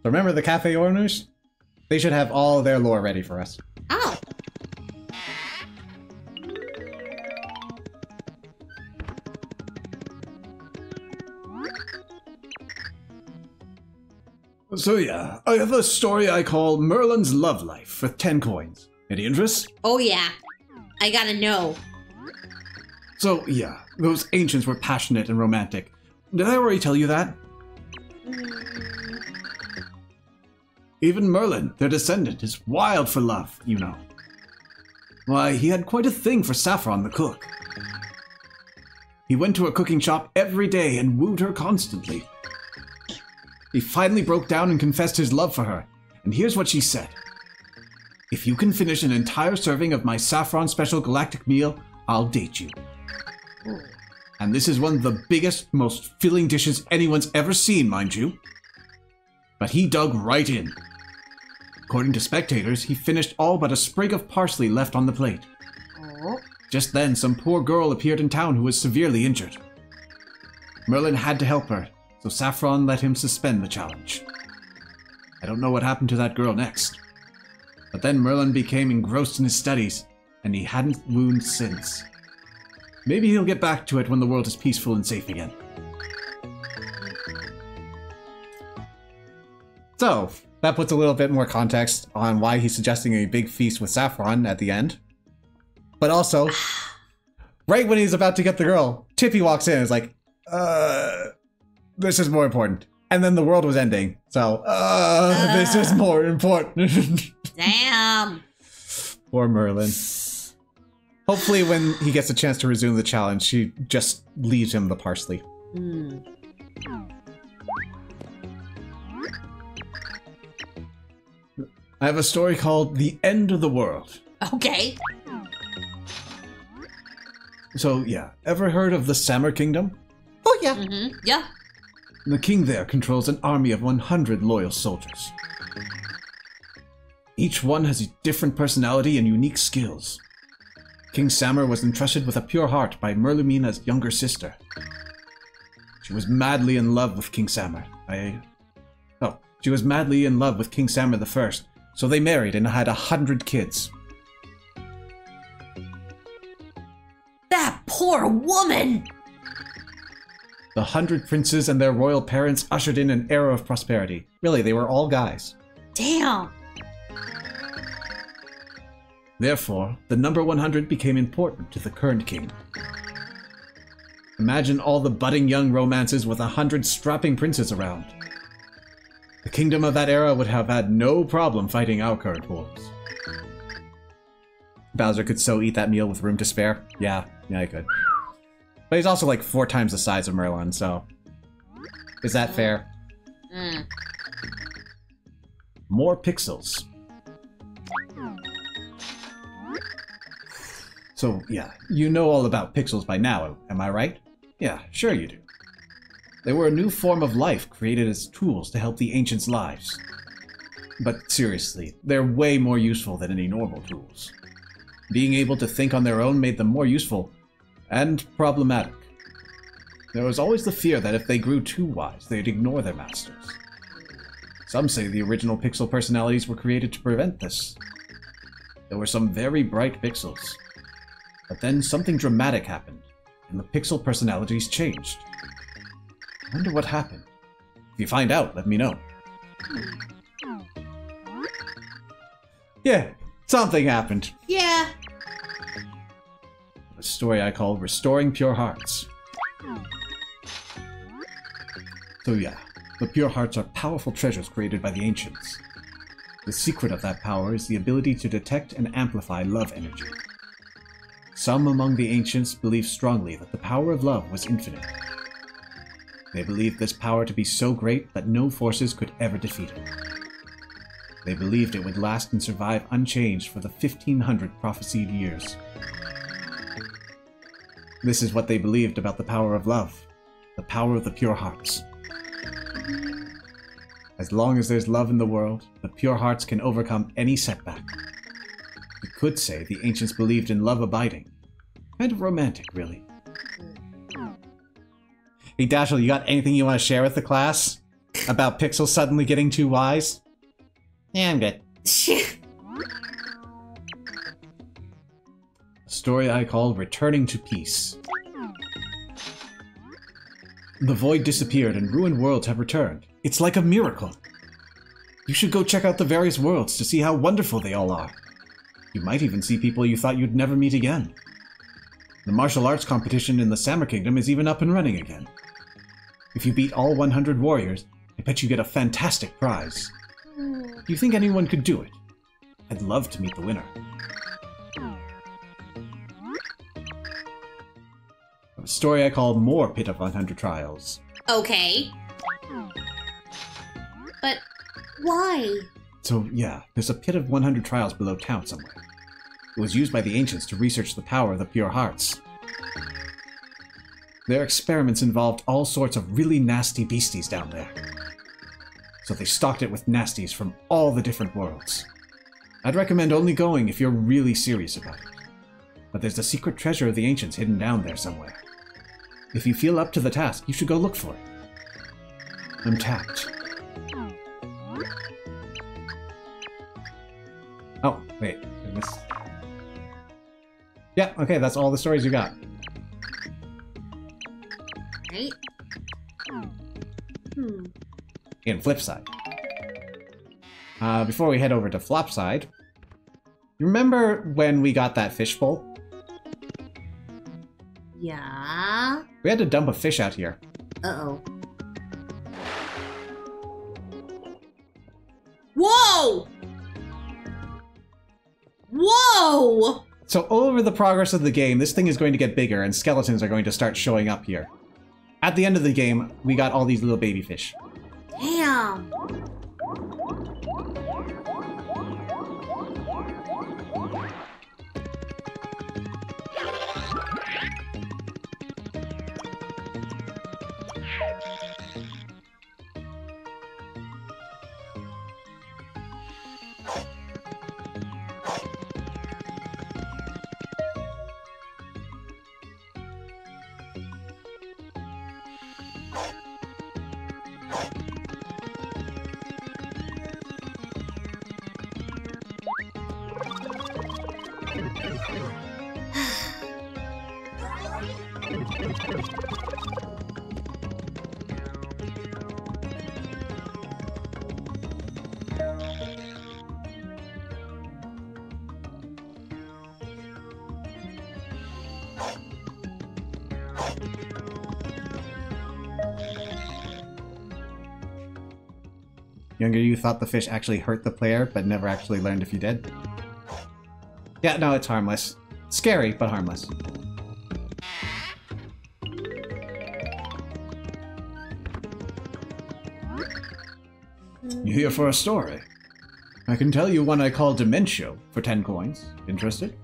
Remember the cafe owners? They should have all their lore ready for us. Oh. So yeah, I have a story I call Merlin's Love Life with 10 coins. Any interest? Oh, yeah. I gotta know. So yeah, those ancients were passionate and romantic. Did I already tell you that? Even Merlin, their descendant, is wild for love, you know. Why, he had quite a thing for Saffron the cook. He went to her cooking shop every day and wooed her constantly. He finally broke down and confessed his love for her, and here's what she said. If you can finish an entire serving of my Saffron Special Galactic meal, I'll date you. And this is one of the biggest, most filling dishes anyone's ever seen, mind you. But he dug right in. According to spectators, he finished all but a sprig of parsley left on the plate. Just then, some poor girl appeared in town who was severely injured. Merlin had to help her, so Saffron let him suspend the challenge. I don't know what happened to that girl next. But then Merlin became engrossed in his studies, and he hadn't wound since. Maybe he'll get back to it when the world is peaceful and safe again. So, that puts a little bit more context on why he's suggesting a big feast with Saffron at the end. But also, right when he's about to get the girl, Tippy walks in and is like, this is more important. And then the world was ending. So, this is more important. Damn. Poor Merlin. Hopefully when he gets a chance to resume the challenge, she just leaves him the parsley. I have a story called The End of the World. Okay. So, yeah, ever heard of the Sammer Kingdom? Oh, yeah. Mm-hmm. Yeah. The king there controls an army of 100 loyal soldiers. Each one has a different personality and unique skills. King Sammer was entrusted with a pure heart by Merlumina's younger sister. She was madly in love with King Sammer. She was madly in love with King Sammer the First, so they married and had 100 kids. That poor woman! The 100 princes and their royal parents ushered in an era of prosperity. Really, they were all guys. Damn. Therefore, the number 100 became important to the current king. Imagine all the budding young romances with 100 strapping princes around. The kingdom of that era would have had no problem fighting our current wolves. Bowser could so eat that meal with room to spare. Yeah, he could. But he's also like 4 times the size of Merlin, so... Is that fair? More pixels. So, yeah, you know all about pixels by now, am I right? Yeah, sure you do. They were a new form of life created as tools to help the ancients' lives. But seriously, they're way more useful than any normal tools. Being able to think on their own made them more useful and problematic. There was always the fear that if they grew too wise, they'd ignore their masters. Some say the original pixel personalities were created to prevent this. There were some very bright pixels. But then something dramatic happened, and the pixel personalities changed. I wonder what happened. If you find out, let me know. Yeah, something happened. Yeah. A story I call Restoring Pure Hearts. So yeah, the Pure Hearts are powerful treasures created by the ancients. The secret of that power is the ability to detect and amplify love energy. Some among the ancients believed strongly that the power of love was infinite. They believed this power to be so great that no forces could ever defeat it. They believed it would last and survive unchanged for the 1500 prophesied years. This is what they believed about the power of love, the power of the Pure Hearts. As long as there's love in the world, the Pure Hearts can overcome any setback. You could say the ancients believed in love abiding. Kind of romantic, really. Hey, Dashel, you got anything you want to share with the class? About Pixel suddenly getting too wise? Yeah, I'm good. A story I call Returning to Peace. The void disappeared and ruined worlds have returned. It's like a miracle. You should go check out the various worlds to see how wonderful they all are. You might even see people you thought you'd never meet again. The martial arts competition in the Sammer Kingdom is even up and running again. If you beat all 100 warriors, I bet you get a fantastic prize. Do you think anyone could do it? I'd love to meet the winner. A story I call More Pit of 100 Trials. Okay. But why? So yeah, there's a pit of 100 trials below town somewhere. It was used by the ancients to research the power of the Pure Hearts. Their experiments involved all sorts of really nasty beasties down there. So they stocked it with nasties from all the different worlds. I'd recommend only going if you're really serious about it. but there's the secret treasure of the ancients hidden down there somewhere. If you feel up to the task, you should go look for it. I'm tapped. Oh, wait. I missed. Yeah, okay, that's all the stories you got. Right? In Flipside. Before we head over to Flopside, you remember when we got that fishbowl? Yeah. We had to dump a fish out here. Uh-oh. Whoa! Whoa! So over the progress of the game, this thing is going to get bigger and skeletons are going to start showing up here. At the end of the game, we got all these little baby fish. Damn. Younger you thought the fish actually hurt the player, but never actually learned if you did? Yeah, no, it's harmless. Scary, but harmless. You here for a story? I can tell you one I call Dementio for 10 coins. Interested?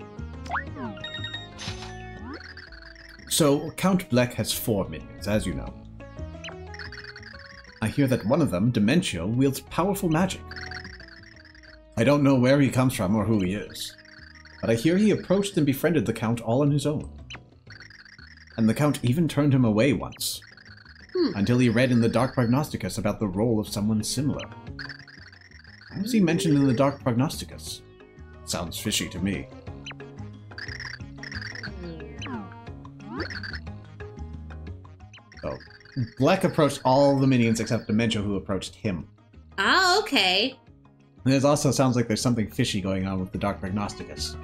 So, Count Bleck has 4 minions, as you know. I hear that one of them, Dementio, wields powerful magic. I don't know where he comes from or who he is, but I hear he approached and befriended the Count all on his own. And the Count even turned him away once, until he read in the Dark Prognosticus about the role of someone similar. How is he mentioned in the Dark Prognosticus? Sounds fishy to me. Oh. Bleck approached all the minions except Dementio, who approached him. Oh, okay. And it also sounds like there's something fishy going on with the Dark Prognosticus.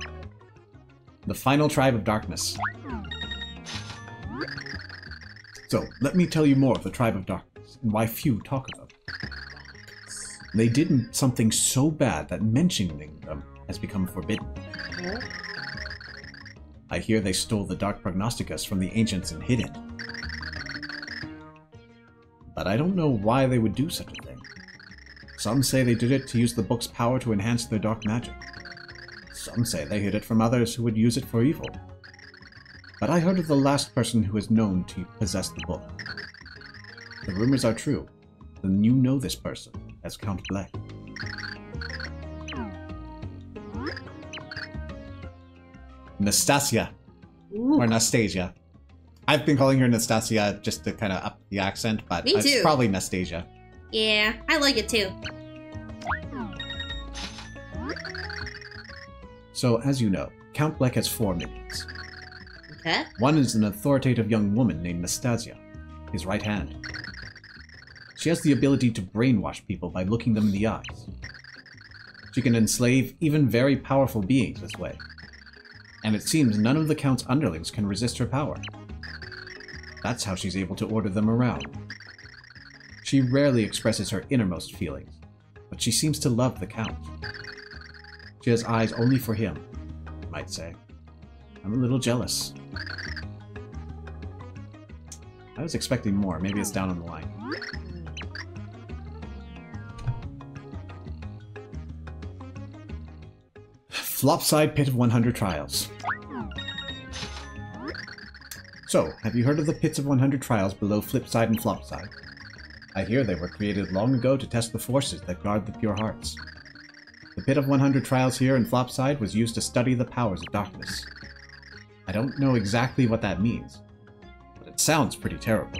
The final tribe of darkness. So, let me tell you more of the tribe of darkness, and why few talk of them. They did something so bad that mentioning them has become forbidden. I hear they stole the Dark Prognosticus from the ancients and hid it. But I don't know why they would do such a thing. Some say they did it to use the book's power to enhance their dark magic. Some say they hid it from others who would use it for evil. But I heard of the last person who is known to possess the book. The rumors are true, then you know this person as Count Bleck. Nastasia. Ooh. Or Nastasia. I've been calling her Nastasia just to kind of up the accent, but Me it's too. probably Nastasia. Yeah, I like it too. So, as you know, Count Bleck has 4 minions. Okay. One is an authoritative young woman named Nastasia, his right hand. She has the ability to brainwash people by looking them in the eyes. She can enslave even very powerful beings this way. And it seems none of the Count's underlings can resist her power. That's how she's able to order them around. She rarely expresses her innermost feelings, but she seems to love the Count. She has eyes only for him, you might say. I'm a little jealous. I was expecting more. Maybe it's down on the line. Flopside Pit of 100 Trials. So, have you heard of the Pits of 100 Trials below Flipside and Flopside? I hear they were created long ago to test the forces that guard the pure hearts. The Pit of 100 Trials here in Flopside was used to study the powers of darkness. don't know exactly what that means, but it sounds pretty terrible.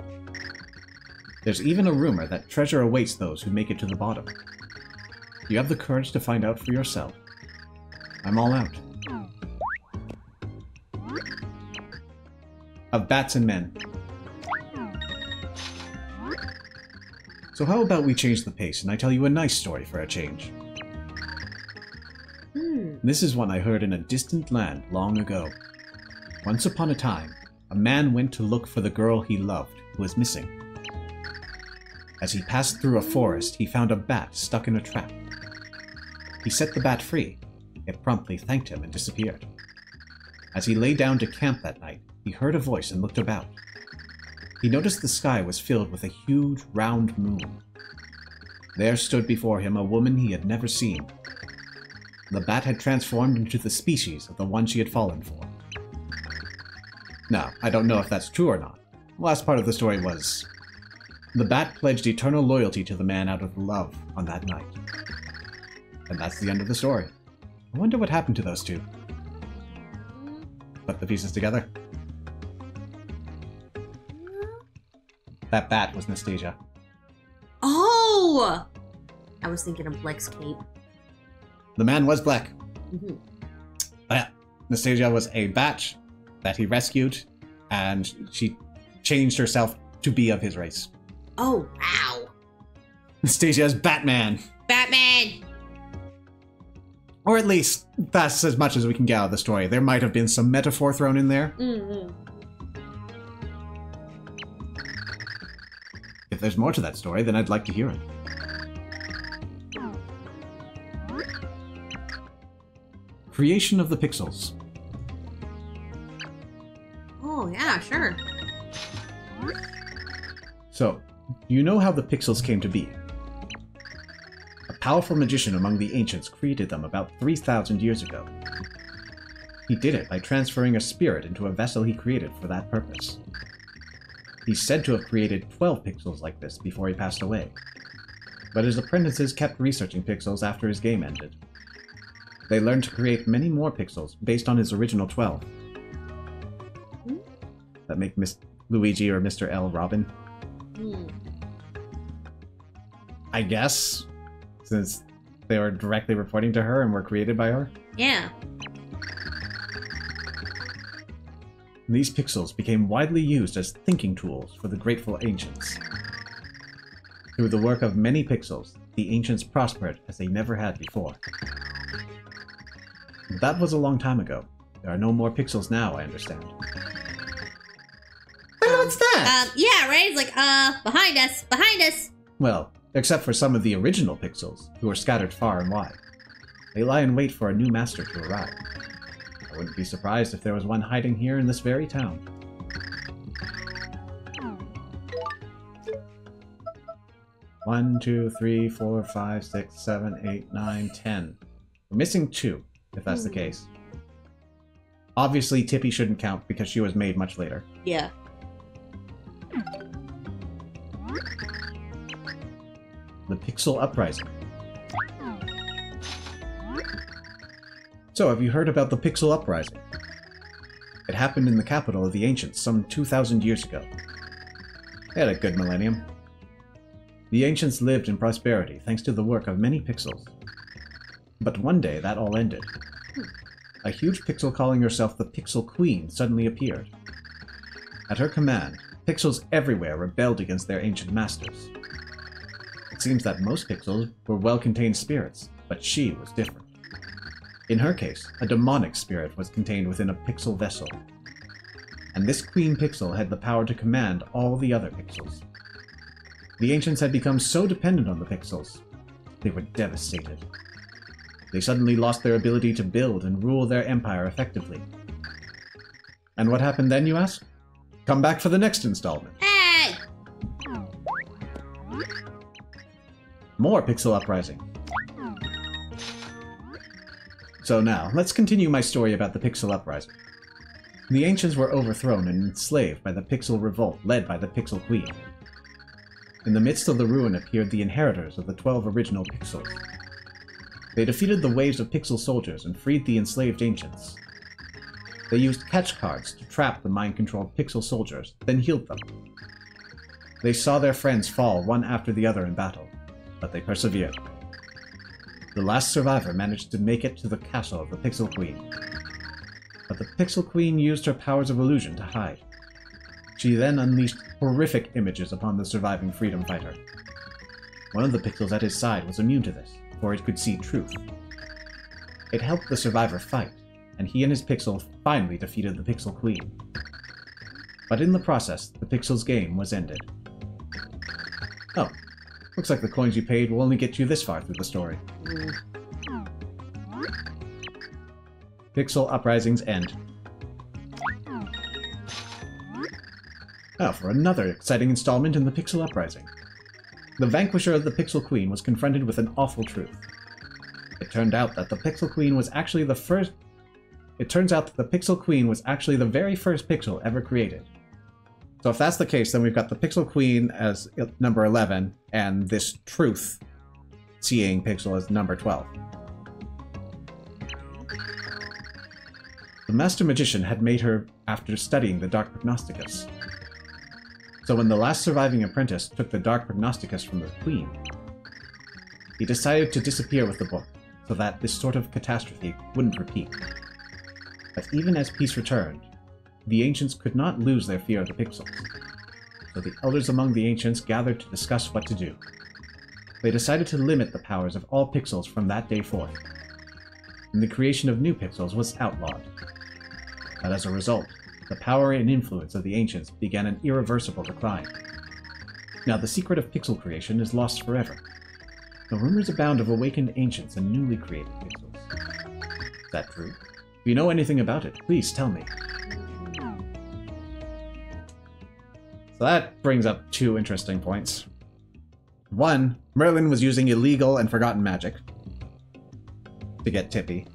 There's even a rumor that treasure awaits those who make it to the bottom. Do you have the courage to find out for yourself? I'm all out. Of bats and men. So how about we change the pace and I tell you a nice story for a change? This is one I heard in a distant land long ago. Once upon a time, a man went to look for the girl he loved who was missing. As he passed through a forest, he found a bat stuck in a trap. He set the bat free. It promptly thanked him and disappeared. As he lay down to camp that night, he heard a voice and looked about. He noticed the sky was filled with a huge, round moon. There stood before him a woman he had never seen. The bat had transformed into the species of the one she had fallen for. Now, I don't know if that's true or not. The last part of the story was, the bat pledged eternal loyalty to the man out of love on that night. And that's the end of the story. I wonder what happened to those two. Put the pieces together. That bat was Nastasia. Oh! I was thinking of Black's cape. The man was black. Mm-hmm. Yeah, Nastasia was a bat that he rescued, and she changed herself to be of his race. Oh, wow. Nastasia's Batman. Batman! Or at least, that's as much as we can get out of the story. There might have been some metaphor thrown in there. Mm-hmm. If there's more to that story, then I'd like to hear it. Creation of the pixels. Oh, yeah, sure. So, you know how the pixels came to be. A powerful magician among the ancients created them about 3,000 years ago. He did it by transferring a spirit into a vessel he created for that purpose. He's said to have created 12 pixels like this before he passed away. But his apprentices kept researching pixels after his game ended. They learned to create many more pixels based on his original 12. That make Miss Luigi or Mr. L Robin? I guess, since they were directly reporting to her and were created by her. Yeah. These pixels became widely used as thinking tools for the grateful ancients. Through the work of many pixels, the ancients prospered as they never had before. That was a long time ago. There are no more pixels now, I understand. What's that? Yeah, right? It's like, behind us! Well, except for some of the original pixels, who are scattered far and wide. They lie in wait for a new master to arrive. I wouldn't be surprised if there was one hiding here in this very town. One, 2, 3, 4, 5, 6, 7, 8, 9, 10. We're missing 2, if that's the case. Obviously, Tippy shouldn't count because she was made much later. Yeah. The Pixel Uprising. So, have you heard about the Pixel Uprising? It happened in the capital of the ancients some 2,000 years ago. They had a good millennium. The ancients lived in prosperity thanks to the work of many pixels. But one day that all ended. A huge pixel calling herself the Pixel Queen suddenly appeared. At her command, pixels everywhere rebelled against their ancient masters. It seems that most pixels were well-contained spirits, but she was different. In her case, a demonic spirit was contained within a pixel vessel. And this Queen Pixel had the power to command all the other pixels. The ancients had become so dependent on the pixels, they were devastated. They suddenly lost their ability to build and rule their empire effectively. And what happened then, you ask? Come back for the next installment. Hey! More Pixel Uprising. So now, let's continue my story about the Pixel Uprising. The ancients were overthrown and enslaved by the Pixel Revolt led by the Pixel Queen. In the midst of the ruin appeared the inheritors of the 12 original pixels. They defeated the waves of pixel soldiers and freed the enslaved ancients. They used catch cards to trap the mind-controlled pixel soldiers, then healed them. They saw their friends fall one after the other in battle, but they persevered. The last survivor managed to make it to the castle of the Pixel Queen. But the Pixel Queen used her powers of illusion to hide. She then unleashed horrific images upon the surviving freedom fighter. One of the pixels at his side was immune to this, for it could see truth. It helped the survivor fight, and he and his pixel finally defeated the Pixel Queen. But in the process, the pixel's game was ended. Oh, looks like the coins you paid will only get you this far through the story. Pixel Uprising's end. Now for another exciting installment in the Pixel Uprising. The vanquisher of the Pixel Queen was confronted with an awful truth. It turned out that the Pixel Queen was actually the first... It turns out that the Pixel Queen was actually the very first pixel ever created. So if that's the case, then we've got the Pixel Queen as number 11, and this truth-seeing pixel as number 12. The Master Magician had made her after studying the Dark Prognosticus. So when the last surviving apprentice took the Dark Prognosticus from the Queen, he decided to disappear with the book, so that this sort of catastrophe wouldn't repeat. But even as peace returned, the ancients could not lose their fear of the pixels. So the elders among the ancients gathered to discuss what to do. They decided to limit the powers of all pixels from that day forth, and the creation of new pixels was outlawed. But as a result, the power and influence of the ancients began an irreversible decline. Now the secret of pixel creation is lost forever. The rumors abound of awakened ancients and newly created pixels. Is that true? If you know anything about it, please tell me. So that brings up two interesting points. One, Merlin was using illegal and forgotten magic to get Tippy.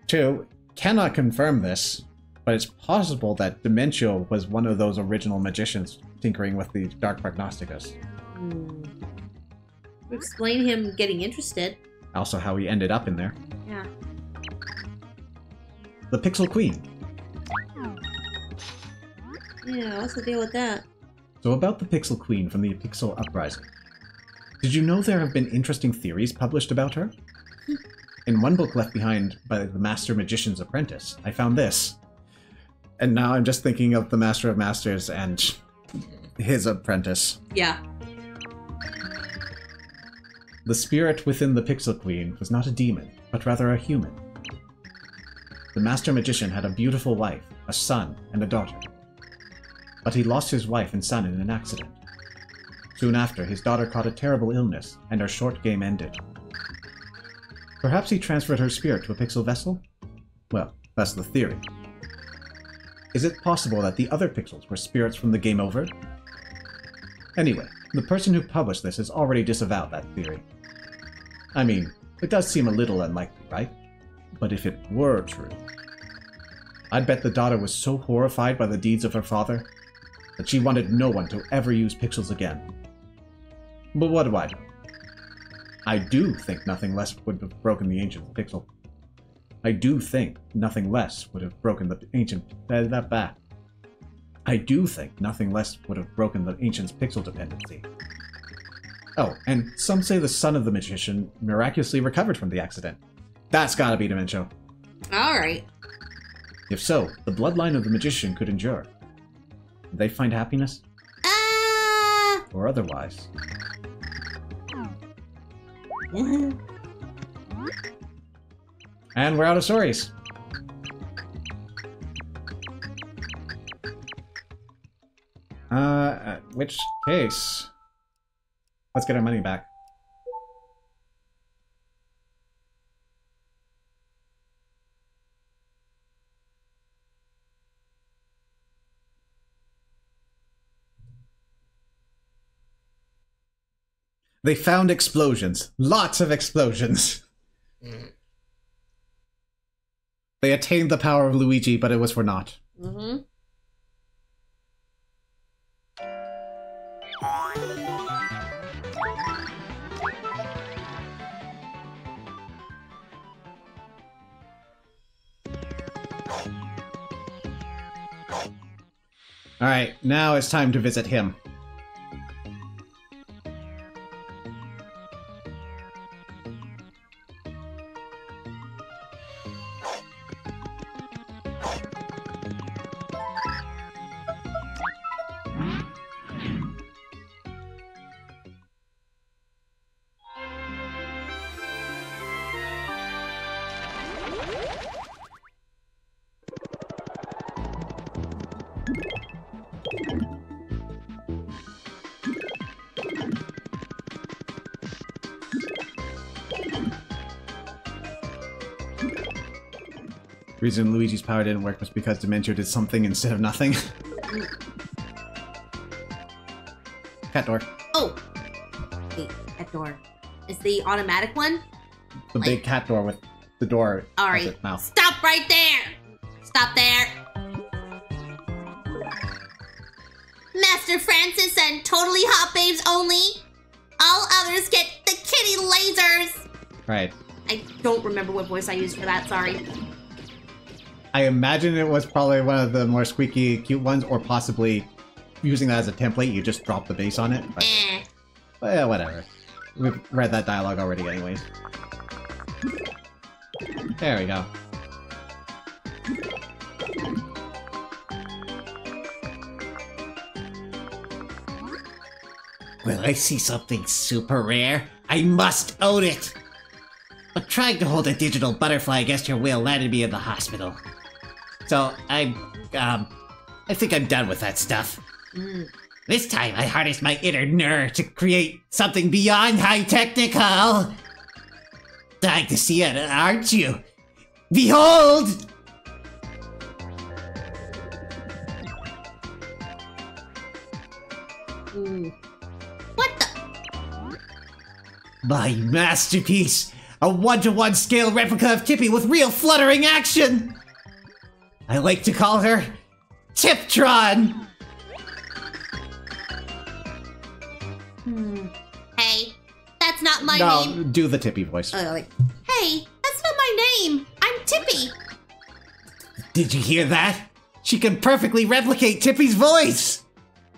Two, cannot confirm this, but it's possible that Dementio was one of those original magicians tinkering with the Dark Prognosticus. Explain him getting interested. Also how he ended up in there. Yeah. The Pixel Queen. Yeah, what's the deal with that? So about the Pixel Queen from the Pixel Uprising. Did you know there have been interesting theories published about her? In one book left behind by the Master Magician's Apprentice, I found this. And now I'm just thinking of the Master of Masters and his apprentice. Yeah. The spirit within the Pixel Queen was not a demon, but rather a human. The Master Magician had a beautiful wife, a son, and a daughter. But he lost his wife and son in an accident. Soon after, his daughter caught a terrible illness, and her short game ended. Perhaps he transferred her spirit to a pixel vessel? Well, that's the theory. Is it possible that the other pixels were spirits from the game over? Anyway, the person who published this has already disavowed that theory. I mean, it does seem a little unlikely, right? But if it were true, I'd bet the daughter was so horrified by the deeds of her father that she wanted no one to ever use pixels again. But what do I know? I do think nothing less would have broken the ancient pixel. I do think nothing less would have broken the ancient... I do think nothing less would have broken the ancient's pixel dependency. Oh, and some say the son of the magician miraculously recovered from the accident. That's gotta be Dementio. Alright. Uh. If so, the bloodline of the magician could endure. Would they find happiness? Or otherwise? And we're out of stories. Which case, let's get our money back. They found explosions. Lots of explosions. They attained the power of Luigi, but it was for naught. Mm-hmm. Alright, now it's time to visit him. The reason Luigi's power didn't work was because Dementio did something instead of nothing. Cat door. Oh! Wait, cat door. Is the automatic one? The big cat door with the door as Alright. its mouth. Stop right there! Stop there! Master Francis and Totally Hot Babes only. All others get the kitty lasers. Right. I don't remember what voice I used for that, sorry. I imagine it was probably one of the more squeaky, cute ones, or possibly using that as a template, you just drop the bass on it. But, yeah, whatever. We've read that dialogue already anyways. There we go. Will I see something super rare? I must own it! But trying to hold a digital butterfly against your will landed me in the hospital. So, I think I'm done with that stuff. This time I harnessed my inner nerd to create something beyond high technical! Dying to see it, aren't you? Behold! What the? My masterpiece! A 1-to-1 scale replica of Tippy with real fluttering action! I like to call her Tiptron! Hey, that's not my No, name. do the Tippy voice. Like, Hey, that's not my name. I'm Tippy. Did you hear that? She can perfectly replicate Tippy's voice!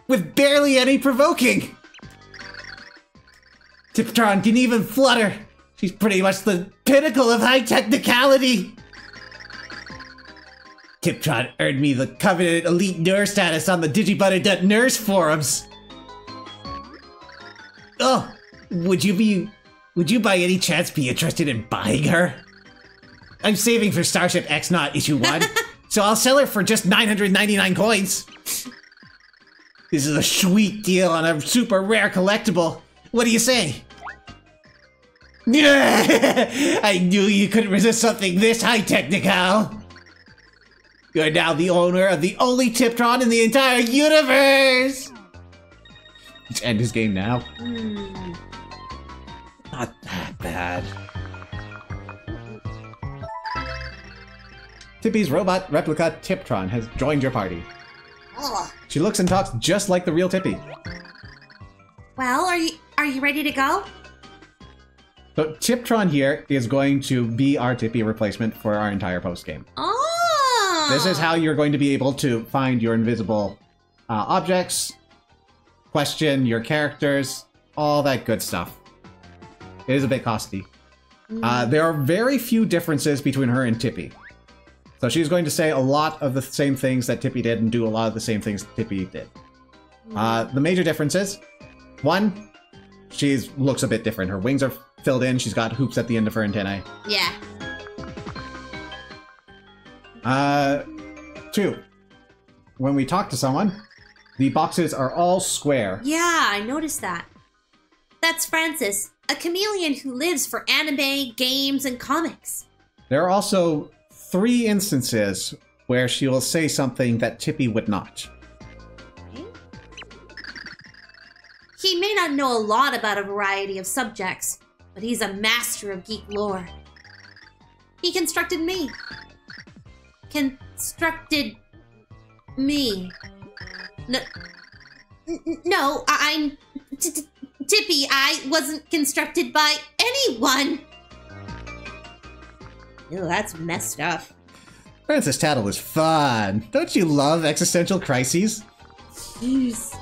With barely any provoking! Tiptron can even flutter! She's pretty much the pinnacle of high technicality! Tiptron earned me the coveted elite nurse status on the Digibutter.nurse forums! Oh, would you by any chance be interested in buying her? I'm saving for Starship X-Naught issue 1, so I'll sell her for just 999 coins. This is a sweet deal on a super rare collectible. What do you say? I knew you couldn't resist something this high technical. You're now the owner of the only Tiptron in the entire universe. Let's end his game now. Not that bad. Tippy's robot replica Tiptron has joined your party. Ugh. She looks and talks just like the real Tippy. well, are you ready to go? So Tiptron here is going to be our Tippy replacement for our entire post game. Oh. This is how you're going to be able to find your invisible objects, question your characters, all that good stuff. It is a bit costly. There are very few differences between her and Tippy. So she's going to say a lot of the same things that Tippy did and do a lot of the same things Tippy did. The major differences, one, she looks a bit different. Her wings are filled in, she's got hoops at the end of her antennae. Yeah. 2, when we talk to someone, the boxes are all square. Yeah, I noticed that. That's Francis, a chameleon who lives for anime, games, and comics. There are also 3 instances where she will say something that Tippy would not. He may not know a lot about a variety of subjects, but he's a master of geek lore. He constructed me. Constructed me. No, I'm Tippy. I wasn't constructed by anyone. Ew, that's messed up. Francis Tattle is fun. Don't you love existential crises? Jeez.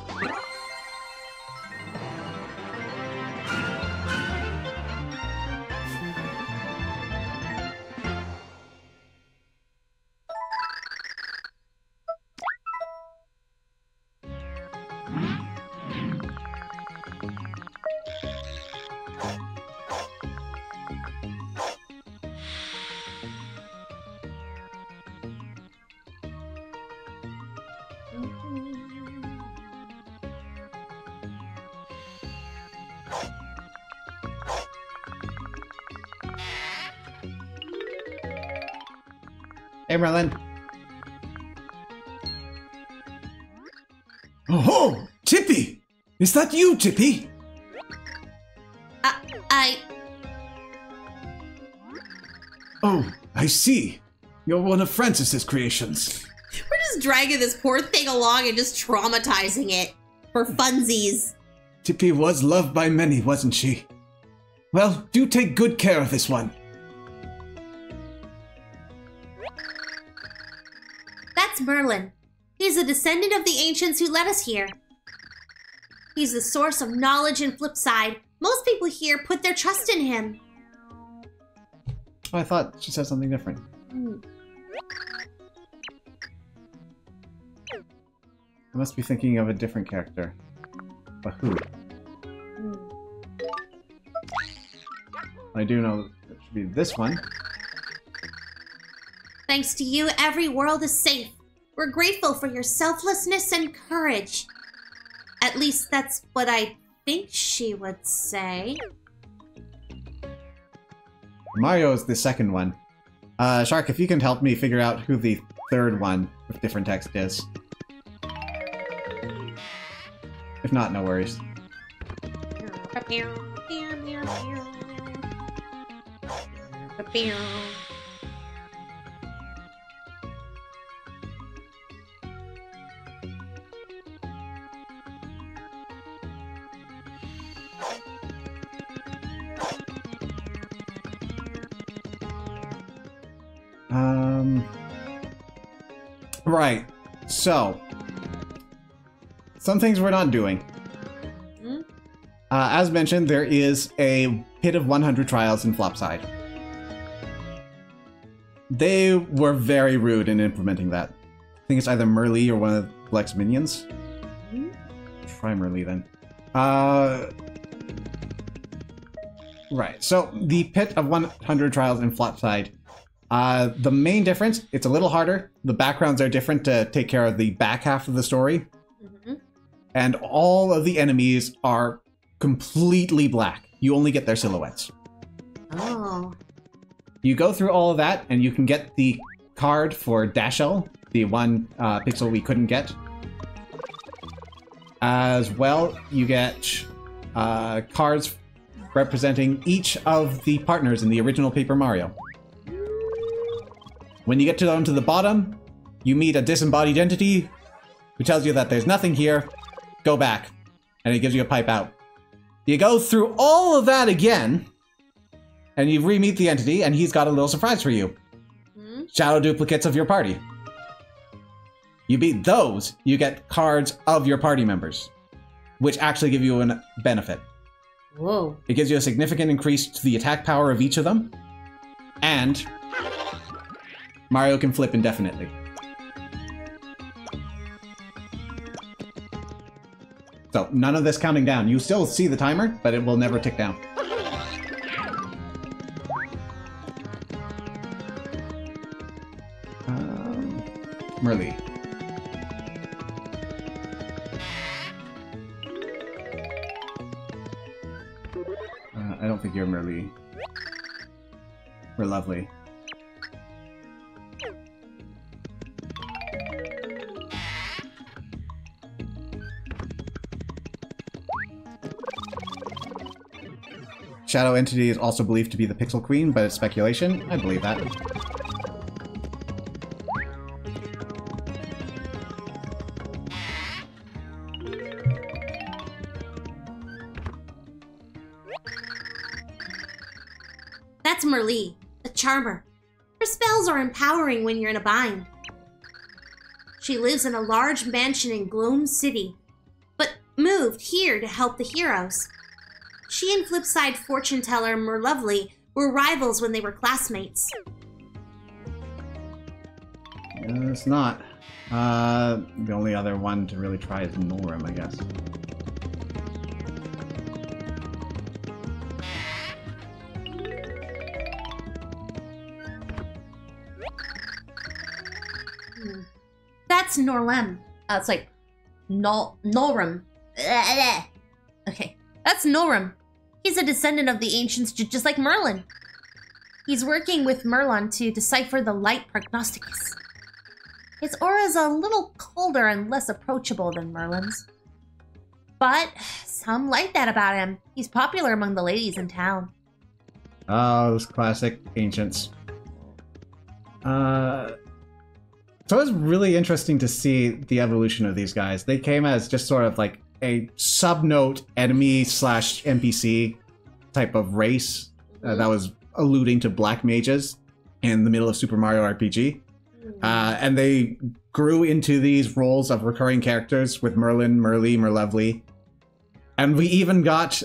Hey, Merlin. Oh, Tippy! Is that you, Tippy? I... Oh, I see. You're one of Francis's creations. We're just dragging this poor thing along and just traumatizing it. For funsies. Tippy was loved by many, wasn't she? Well, do take good care of this one. That's Merlin. He's a descendant of the ancients who led us here. He's the source of knowledge in Flipside. Most people here put their trust in him. Oh, I thought she said something different. I must be thinking of a different character. But who? I do know it should be this one. Thanks to you, every world is safe. We're grateful for your selflessness and courage. At least that's what I think she would say. Mario is the second one. Shark, if you can help me figure out who the third one with different text is. If not, no worries. Right. So, some things we're not doing. As mentioned, there is a pit of 100 trials in Flopside. They were very rude in implementing that. I think it's either Merlee or one of Bleck's minions. Try Merlee then. Right, so the pit of 100 trials in Flopside. The main difference, it's a little harder. The backgrounds are different to take care of the back half of the story. And all of the enemies are completely black. You only get their silhouettes. Oh. You go through all of that, and you can get the card for Dashel, the one pixel we couldn't get. As well, you get cards representing each of the partners in the original Paper Mario. When you get down to the bottom, you meet a disembodied entity who tells you that there's nothing here. Go back, and it gives you a pipe out. You go through all of that again, and you re-meet the entity, and he's got a little surprise for you. Shadow duplicates of your party. You beat those, you get cards of your party members, which actually give you a benefit. Whoa. It gives you a significant increase to the attack power of each of them, and Mario can flip indefinitely. So, none of this counting down. You still see the timer, but it will never tick down. Merlee. I don't think you're Merlee. We're lovely. Shadow Entity is also believed to be the Pixel Queen, but it's speculation. I believe that. That's Merlee, the charmer. Her spells are empowering when you're in a bind. She lives in a large mansion in Gloom City, but moved here to help the heroes. She and Flipside fortune teller Merlovely were rivals when they were classmates. It's not. The only other one to really try is Norm, I guess. That's Norlem. It's like Norm. Okay, that's Norm. He's a descendant of the ancients, just like Merlin. He's working with Merlon to decipher the light prognosticus. His aura is a little colder and less approachable than Merlin's. But some like that about him. He's popular among the ladies in town. Oh, those classic ancients. So it was really interesting to see the evolution of these guys. They came as just sort of like a sub-note enemy slash NPC type of race that was alluding to black mages in the middle of Super Mario RPG. And they grew into these roles of recurring characters with Merlin, Merly, Merlovely. And we even got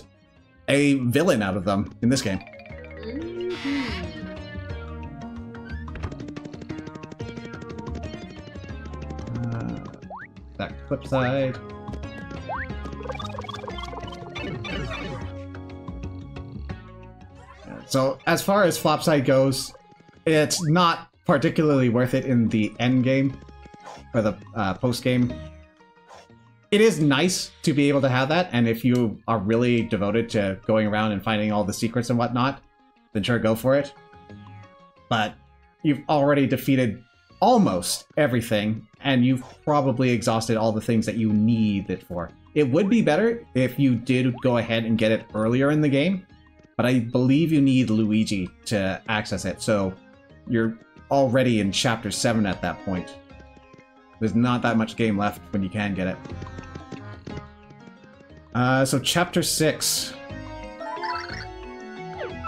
a villain out of them in this game. Back to Flipside. So as far as Flopside goes, it's not particularly worth it in the end game or the post game. It is nice to be able to have that, and if you are really devoted to going around and finding all the secrets and whatnot, then sure, go for it. But you've already defeated almost everything, and you've probably exhausted all the things that you need it for. It would be better if you did go ahead and get it earlier in the game, but I believe you need Luigi to access it, so you're already in Chapter 7 at that point. There's not that much game left when you can get it. So Chapter 6.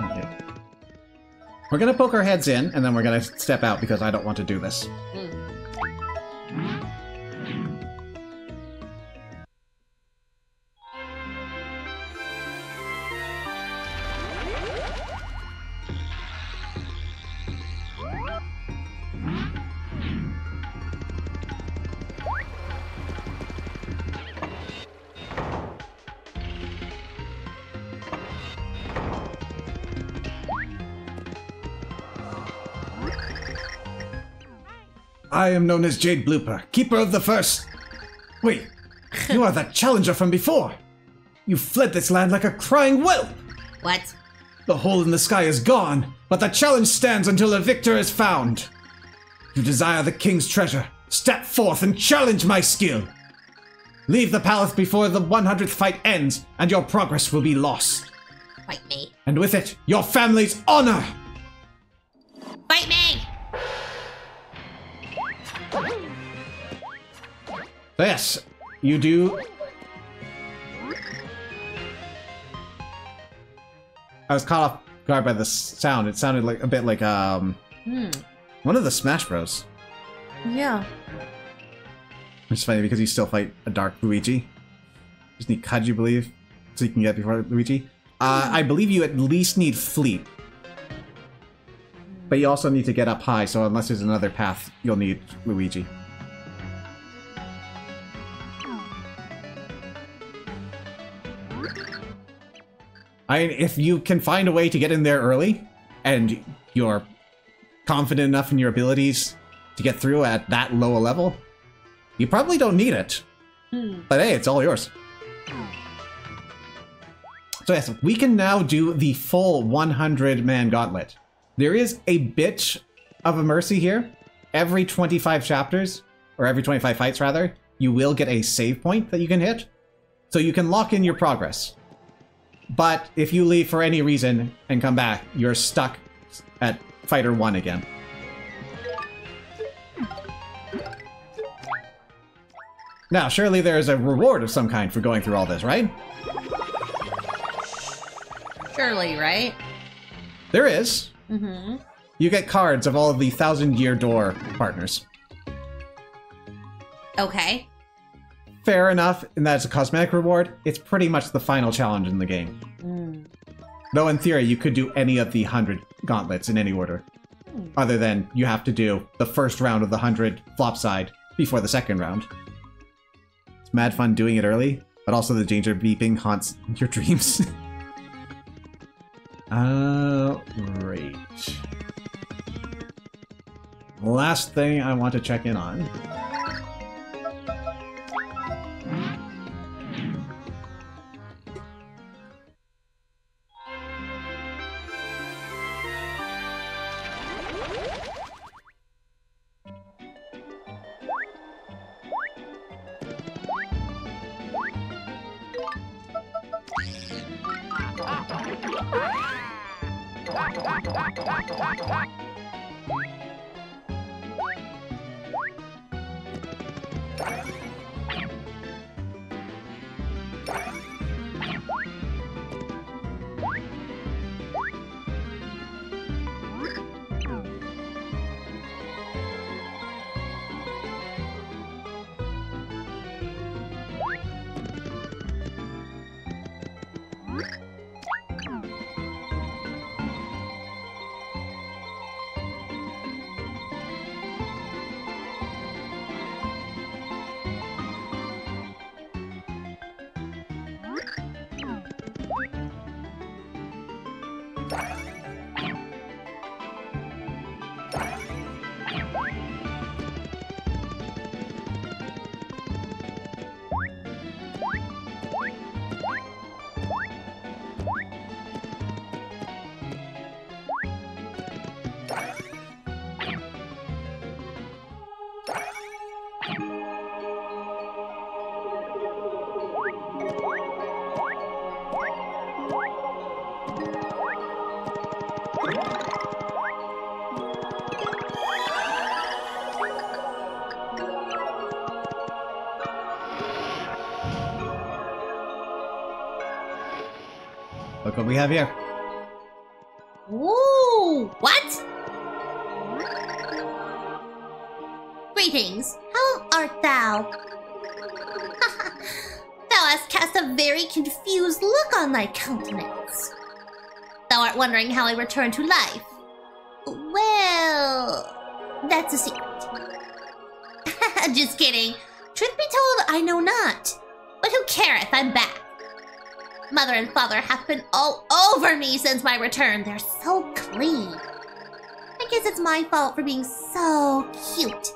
Okay. We're gonna poke our heads in, and then we're gonna step out because I don't want to do this. I am known as Jade Blooper, Keeper of the First. Wait, you are that challenger from before. You fled this land like a crying whelp. What? The hole in the sky is gone, but the challenge stands until the victor is found. You desire the king's treasure. Step forth and challenge my skill. Leave the palace before the 100th fight ends, and your progress will be lost. Fight me. And with it, your family's honor. Fight me! Yes, you do. I was caught off guard by the sound. It sounded like a bit like one of the Smash Bros. Yeah. Which is funny because you still fight a Dark Luigi. Just need Kaiju, you believe, so you can get before Luigi. I believe you at least need Fleet. But you also need to get up high, so unless there's another path, you'll need Luigi. If you can find a way to get in there early, and you're confident enough in your abilities to get through at that low a level, you probably don't need it. But hey, it's all yours. So yes, we can now do the full 100-man gauntlet. There is a bit of a mercy here. Every 25 chapters, or every 25 fights rather, you will get a save point that you can hit. So you can lock in your progress. But if you leave for any reason and come back, you're stuck at Fighter 1 again. Now, surely there is a reward of some kind for going through all this, right? Surely, right? There is. You get cards of all of the 1,000-Year Door partners. Okay. Fair enough, and that's a cosmetic reward. It's pretty much the final challenge in the game. Though in theory, you could do any of the 100 gauntlets in any order. Other than you have to do the first round of the 100 flop side before the second round. It's mad fun doing it early, but also the danger beeping haunts your dreams. Right. Last thing I want to check in on. Look what we have here. Ooh, what? Greetings, how art thou? Thou hast cast a very confused look on thy countenance. Thou art wondering how I return to life. Well, that's a secret. Just kidding. Truth be told, I know not. But who careth, I'm back. Mother and father have been all over me since my return. They're so clean. I guess it's my fault for being so cute.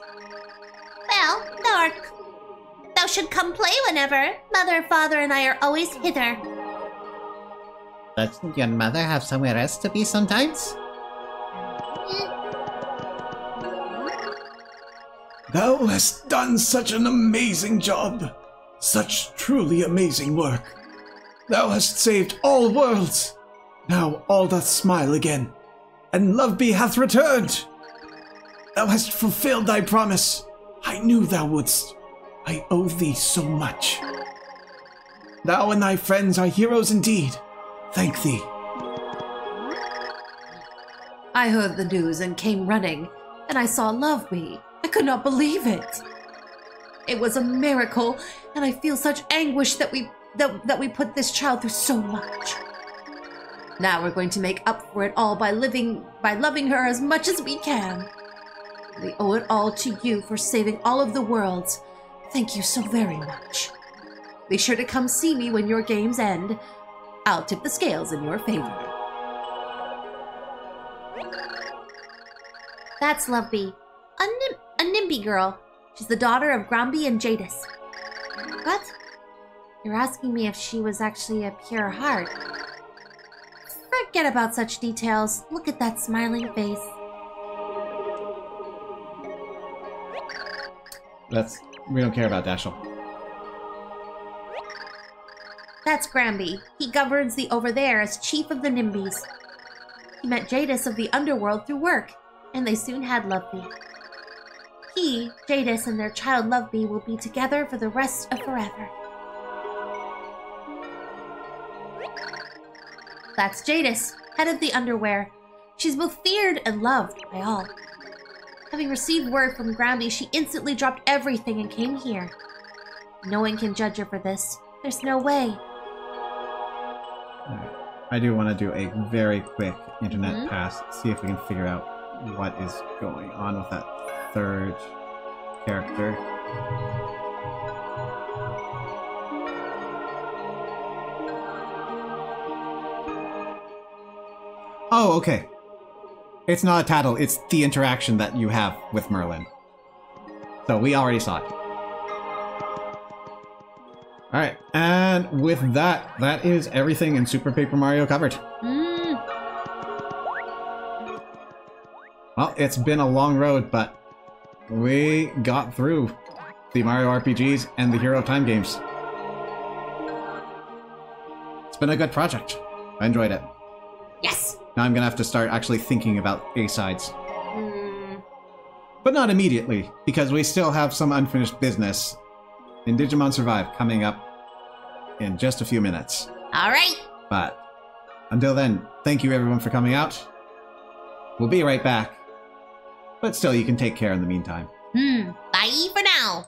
Well, thou should come play whenever. Mother, father, and I are always hither. Doesn't your mother have somewhere else to be sometimes? Thou hast done such an amazing job. Such truly amazing work. Thou hast saved all worlds. Now all doth smile again, and Loveby hath returned. Thou hast fulfilled thy promise. I knew thou wouldst. I owe thee so much. Thou and thy friends are heroes indeed. Thank thee. I heard the news and came running, and I saw Loveby. I could not believe it. It was a miracle, and I feel such anguish that we put this child through so much. Now we're going to make up for it all by loving her as much as we can. We owe it all to you for saving all of the worlds. Thank you so very much. Be sure to come see me when your games end. I'll tip the scales in your favor. That's Loveby. A NIMBY girl. She's the daughter of Gramby and Jadis. What? You're asking me if she was actually a pure heart. Forget about such details. Look at that smiling face. We don't care about Dashel. That's Gramby. He governs the Over There as chief of the NIMBYs. He met Jadis of the Underworld through work, and they soon had Loveby. He, Jadis, and their child Loveby will be together for the rest of forever. That's Jadis, head of the Underwear. She's both feared and loved by all. Having received word from Grammy, she instantly dropped everything and came here. No one can judge her for this. There's no way. I do want to do a very quick internet pass, see if we can figure out what is going on with that third character. Oh, okay. It's not a tattle, it's the interaction that you have with Merlin. So we already saw it. Alright, and with that, that is everything in Super Paper Mario covered. Well, it's been a long road, but we got through the Mario RPGs and the Hero of Time games. It's been a good project. I enjoyed it. Yes. Now I'm gonna have to start actually thinking about A-sides. But not immediately, because we still have some unfinished business in Digimon Survive coming up in just a few minutes. All right. But until then, thank you everyone for coming out. We'll be right back. But still, you can take care in the meantime. Bye for now.